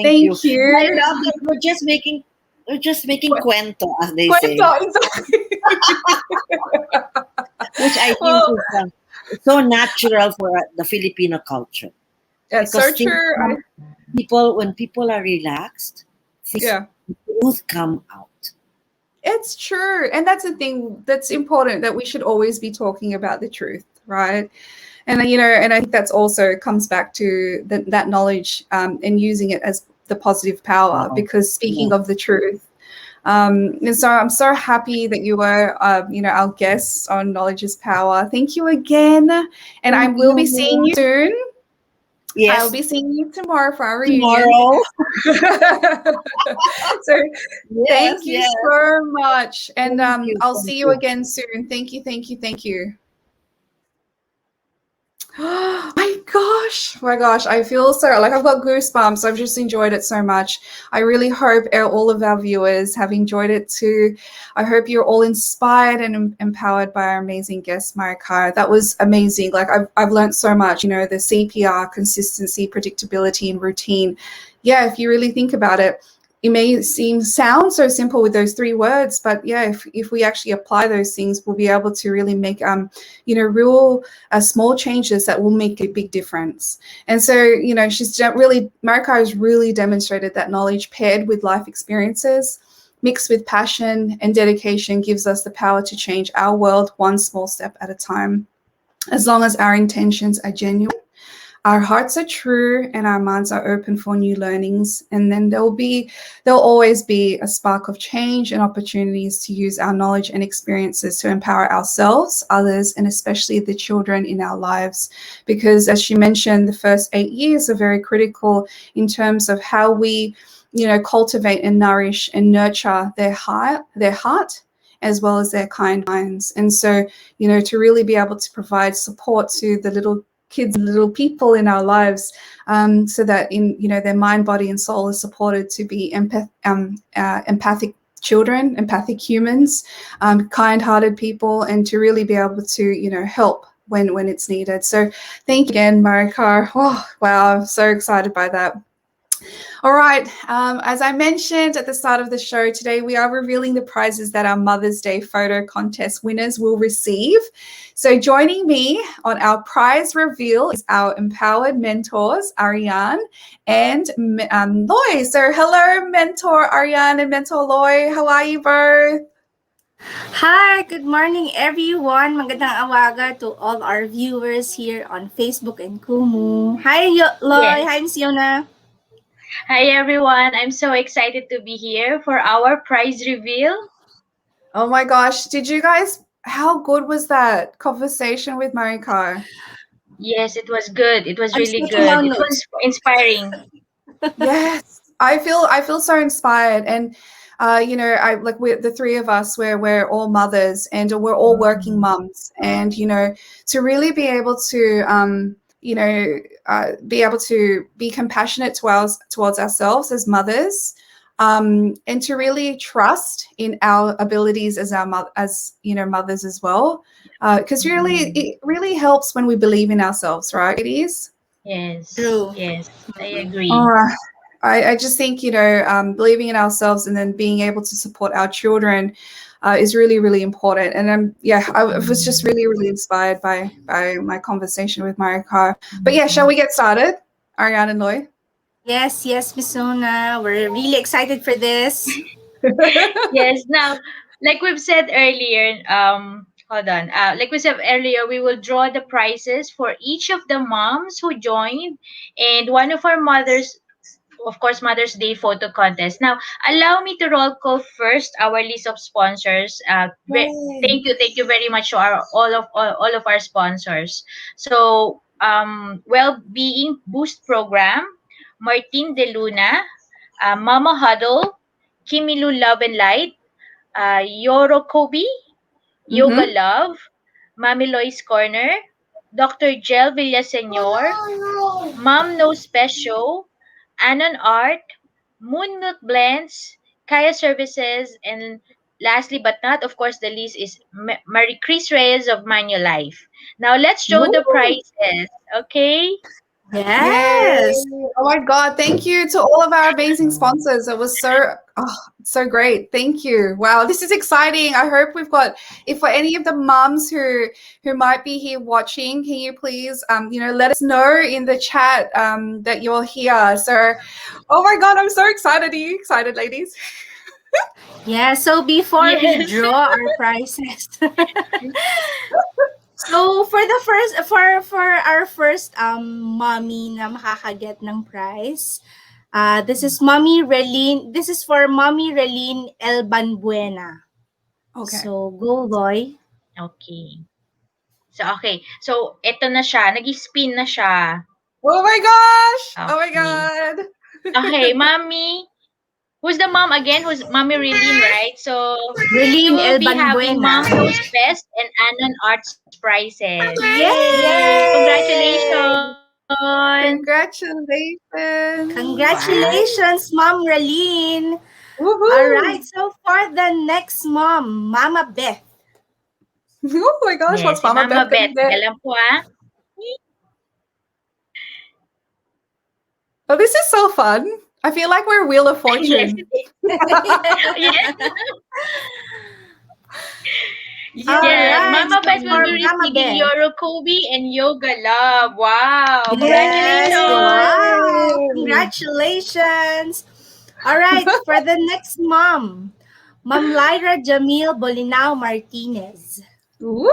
Thank you. I love that we're just making cuento, as they say. Exactly. Which I think is so natural for the Filipino culture. That's so true. When people are relaxed, the truth come out. It's true. And that's the thing that's important, that we should always be talking about the truth, right? And and I think that's also comes back to that knowledge, and using it as the positive power, because speaking of the truth. And so I'm so happy that you were, our guest on Knowledge is Power. Thank you again. And I will be seeing you soon. Yes. I'll be seeing you tomorrow for our reunion. So thank you so much. And I'll see you again soon. Thank you. Thank you. Thank you. Oh my gosh, I feel so like I've got goosebumps. I've just enjoyed it so much. I really hope all of our viewers have enjoyed it too. I hope you're all inspired and empowered by our amazing guest, Maricar. That was amazing. Like I've learned so much, the CPR, consistency, predictability, and routine. Yeah, if you really think about it, it may sound so simple with those 3 words, but if we actually apply those things, we'll be able to really make real small changes that will make a big difference. And so Maricar has really demonstrated that knowledge paired with life experiences, mixed with passion and dedication, gives us the power to change our world one small step at a time, as long as our intentions are genuine. our hearts are true and our minds are open for new learnings. And then there'll always be a spark of change and opportunities to use our knowledge and experiences to empower ourselves, others, and especially the children in our lives. Because as she mentioned, the first 8 years are very critical in terms of how we, cultivate and nourish and nurture their heart, as well as their kind minds. And so, to really be able to provide support to the little kids and little people in our lives, so that their mind, body, and soul is supported to be empathic children, empathic humans, kind-hearted people, and to really be able to, help when it's needed. So thank you again, Maricar. Oh, wow, I'm so excited by that. All right. As I mentioned at the start of the show today, we are revealing the prizes that our Mother's Day photo contest winners will receive. So joining me on our prize reveal is our empowered mentors, Ariane and Loy. So hello, mentor Ariane and mentor Loy. How are you both? Hi, good morning everyone. Magandang awaga to all our viewers here on Facebook and Kumu. Hi, Loy. Yes. Hi, Miss Yona. Hi everyone, I'm so excited to be here for our prize reveal. Oh my gosh, how good was that conversation with Maricar? Yes, it was good. It was I'm really taking good. down It notes. was inspiring. Yes, I feel so inspired, and we're the three of us, we're all mothers and we're all working mums, and to really be able to be able to be compassionate towards ourselves as mothers, and to really trust in our abilities as mothers as well, because it really helps when we believe in ourselves, right? It is. Yes. True. Yes, I agree. I just think, believing in ourselves and then being able to support our children is really, really important. And I was just really, really inspired by my conversation with Maricar. But yeah, shall we get started, Ariane and Loy? Yes, Miss Yona. We're really excited for this. Yes, now, like we've said earlier, hold on. Like we said earlier, we will draw the prizes for each of the moms who joined, and one of our mothers, of course, Mother's Day photo contest. Now, allow me to roll call first our list of sponsors. Thank you very much to all of our sponsors. So, Well-being Boost Program, Martin De Luna, Mama Huddle, Kimilu Love and Light, Yoro Kobe, Yoga Mm-hmm. Love, Mami Loy's Corner, Dr. Gel Villaseñor, Mom Knows Best Show, Anon Art, Moon Milk Blends, Kaya Services, and lastly but not, of course, the least is Marie Chris Reyes of Manulife. Now let's show the prizes, okay? Yay! Yes. Oh my God! Thank you to all of our amazing sponsors. It was so great. Thank you. Wow, this is exciting. I hope if for any of the mums who might be here watching, can you please let us know in the chat that you're here. So, oh my God, I'm so excited. Are you excited, ladies? Yeah, so before we Yes. draw our prizes. So for our first mommy na makakaget ng prize, this is for Mommy Reline Elbanbuena. Okay. So go, Loy. Okay. So, eto na siya. Nag-spin na siya. Oh my gosh! Okay. Oh my God! Okay, Mommy. Who's the mom again? Who's Mommy Relene, right? So, you Reline will be having Elbanbuena. Mom Knows Best and Anon Arts prizes. Yay! Congratulations! Congratulations! Wow. Congratulations, Mom Reline. All Woohoo! right, so for the next mom, Mama Beth. Oh my gosh, Yes, what's si Mama Mama Beth gonna Beth. get? Alam po ah. Oh, this is so fun. I feel like we're Wheel of Yes, Fortune. it is. Yes. All Yes, right, Mama so Beth will for be Mama receiving Beth. Yoro Kobe and Yoga Love. Wow. Yes, Congratulations. wow, Yay! congratulations. All right, for the next mom, Ma'am Lyra Jamil Bolinao Martinez. Woo!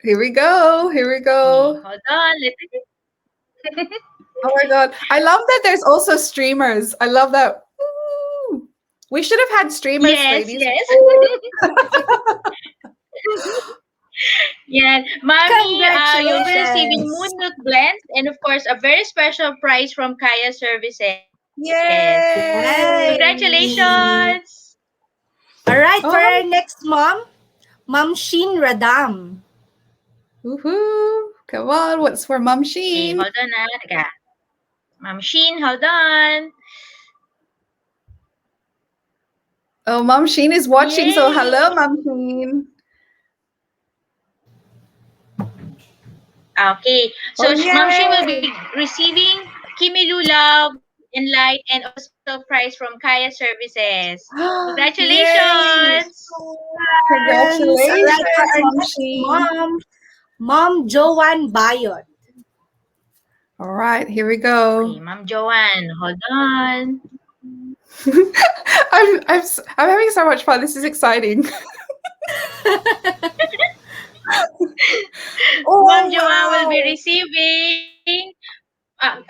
Here we go. Here we Okay, go. hold on. Oh my God. I love that there's also streamers. I love that. Woo. We should have had streamers, Yes, ladies. yes. Yeah, Mommy, you'll be receiving Congratulations. Moon Milk Blends and of course a very special prize from Kaya Services. Yay! Congratulations! All right, for our Oh, next mom, Mom Sheen Radam. woohoo. Come on. What's for Mom Okay, Sheen? hold on Teka. Ma'am Sheen, hold on. Oh, Mom Sheen is watching. So Yay! hello, Mom Sheen. Okay, Oh, so Ma'am Sheen will yay. be receiving Kimi Love, Enlight, and also special prize from Kaya Services. Yay. Congratulations! All right, for Congratulations, our Mom next Sheen. mom, Mom Joanne Bayot. All right, here we Okay, go. Ma'am Joanne, hold on. I'm having so much fun. This is exciting. Oh, Ma'am Joanne will be wow. receiving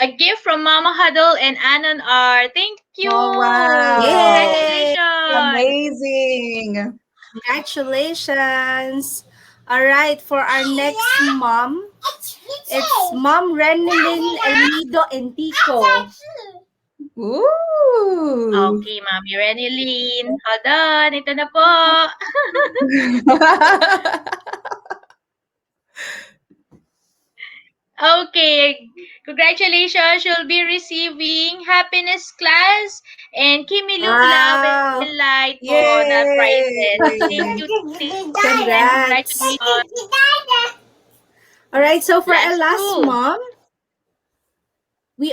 a gift from Mama Huddle and Anon R. Thank Oh, you! wow. Yay! Congratulations! Amazing. Congratulations. All right, for our next mom, it's Mom Renilyn Elido Entico. Ooh. Okay, Mami Renilyn. Hold on, ito na po. Okay, congratulations. You'll be receiving Happiness Class and Kimi Love Wow. and Light po na prizes. Yay. Thank you, and Congrats. congratulations. All right, so for our Last last two. mom, we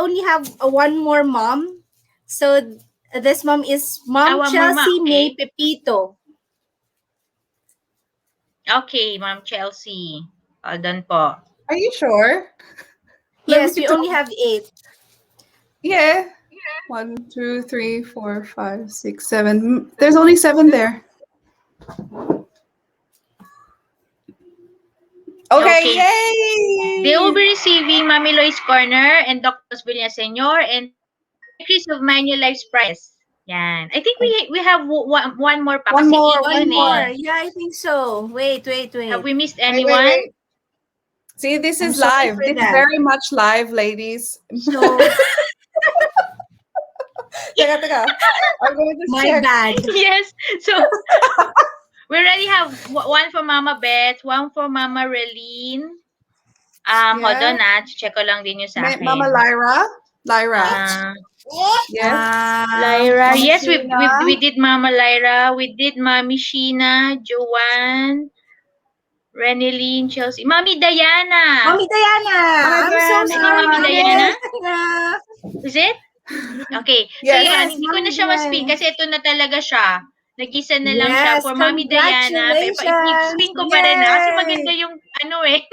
only have one more mom. So this mom is Mom One more ma, Chelsea May okay? Pepito. Okay, Ma'am Chelsea. Hold on po. Are you sure? Yes, me we only have 8. Yeah. 1, 2, 3, 4, 5, 6, 7. There's only 7 there. Okay, Okay. yay! They will be receiving Mami Lois Corner and Dr. Osbilina Senior and Merry Chris of Manulife's prizes. Yan. I think we have one more pa One kasi more, 8 One yun more. eh. Yeah, I think so. Wait. Have we missed Wait, anyone? wait, wait. See, this I'm is sorry live. for This is that. very much live, ladies. So, Teka. I'm gonna just my check. bad. Yes. So we already have one for Mama Beth, one for Mama Relene. Hold on check ko lang din yung sa akin. Mama Lyra. Yes. Lyra. Mama Yes, Sheena. we did Mama Lyra. We did Mami Sheena, Joanne, Renilyn, Chelsea. Mami Diana. Mommy Diana. I'm so sorry. Mami Diana? Diana. Is it? Okay. Yes. So yun, Yes, hindi ko Mami na siya ma-spin Diana. kasi ito na talaga siya. Nag-isa na lang siya Yes, for Mami Diana. congratulations. I-spin ko pa rin na kasi Yay! maganda yung Yeah,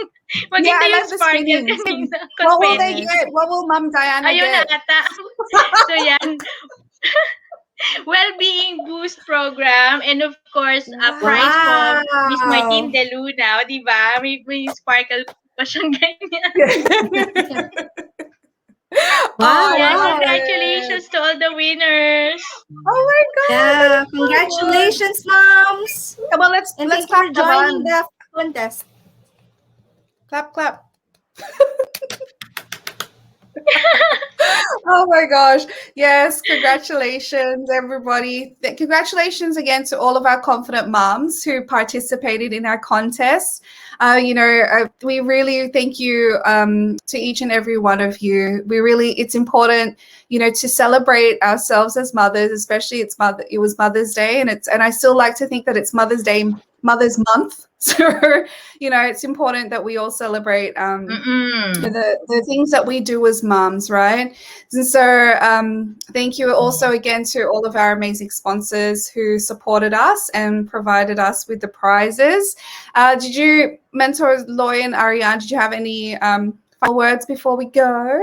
maganda I yung like the sparkle spinning. kanina. What will they Confetti. get? What will Mom Diana Ayun na get? ata. So yan. Well-being boost program and of course a prize for Miss Martin De Luna, di ba? May sparkle pa siyang ganyan. Oh, I Yan, love congratulations it. to all the winners. Oh my God. Yeah, congratulations, moms. Come on, And let's thank you for clap, joining Naman. the contest. Clap. Oh my gosh. Yes, congratulations, everybody. Congratulations again to all of our confident moms who participated in our contest. We really thank you to each and every one of you. It's important, to celebrate ourselves as mothers, especially it was Mother's Day, and I still like to think that it's Mother's Day, Mother's Month. So, it's important that we all celebrate the things that we do as moms, right? And so thank you also again to all of our amazing sponsors who supported us and provided us with the prizes. Did you, Mentor Loy and Ariane, did you have any final words before we go?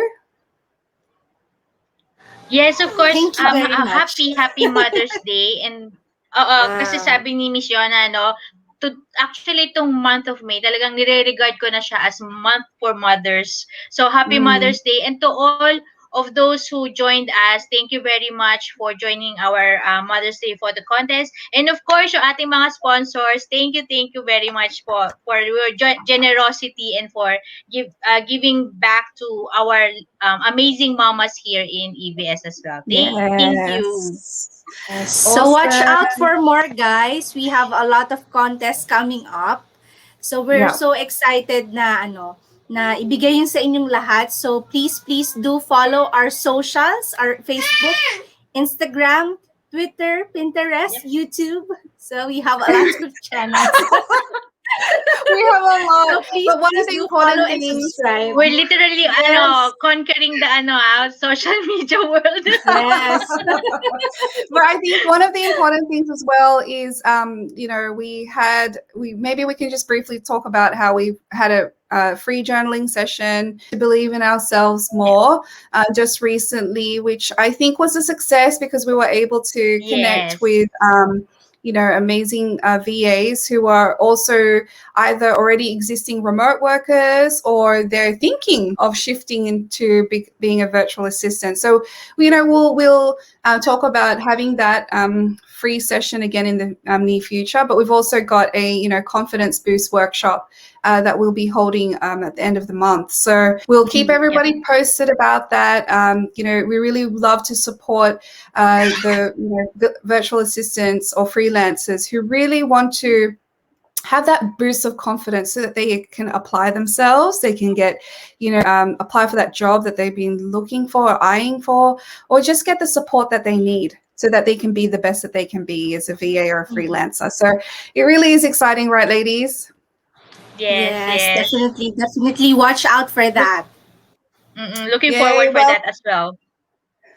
Yes, of course. Thank you very much. Happy Mother's Day. And kasi sabi ni Miss Yona, actually itong month of May, talagang nire-regard ko na siya as month for mothers. So happy Mother's Day, and to all of those who joined us, thank you very much for joining our Mother's Day for the contest. And of course, yung ating mga sponsors, thank you very much for your generosity and for giving back to our amazing mamas here in EVS as well. Thank you. Yes. So watch out for more, guys. We have a lot of contests coming up. So we're so excited na na ibigay yun sa inyong lahat. So please do follow our socials, our Facebook, Instagram, Twitter, Pinterest, YouTube. So we have a lot of channels. We have a lot. So please, but one of the important and things, subscribe. We're literally conquering the social media world. Yes. But I think one of the important things as well is, maybe we can just briefly talk about how we had a free journaling session to believe in ourselves more just recently, which I think was a success because we were able to connect with amazing VAs who are also either already existing remote workers or they're thinking of shifting into being a virtual assistant. So, we'll talk about having that free session again in the near future. But we've also got a confidence boost workshop that we'll be holding at the end of the month. So we'll keep everybody posted about that. We really love to support the virtual assistants or freelancers who really want to have that boost of confidence so that they can apply themselves. They can get, apply for that job that they've been looking for, or eyeing for, or just get the support that they need so that they can be the best that they can be as a VA or a freelancer. So it really is exciting, right, ladies? Yes. Definitely watch out for that. Looking forward for that as well.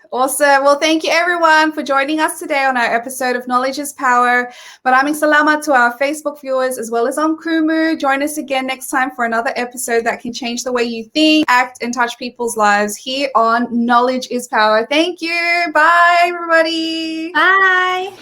Awesome. Well, thank you everyone for joining us today on our episode of Knowledge is Power. Maraming salamat to our Facebook viewers as well as on Kumu. Join us again next time for another episode that can change the way you think, act, and touch people's lives here on Knowledge is Power. Thank you. Bye, everybody. Bye.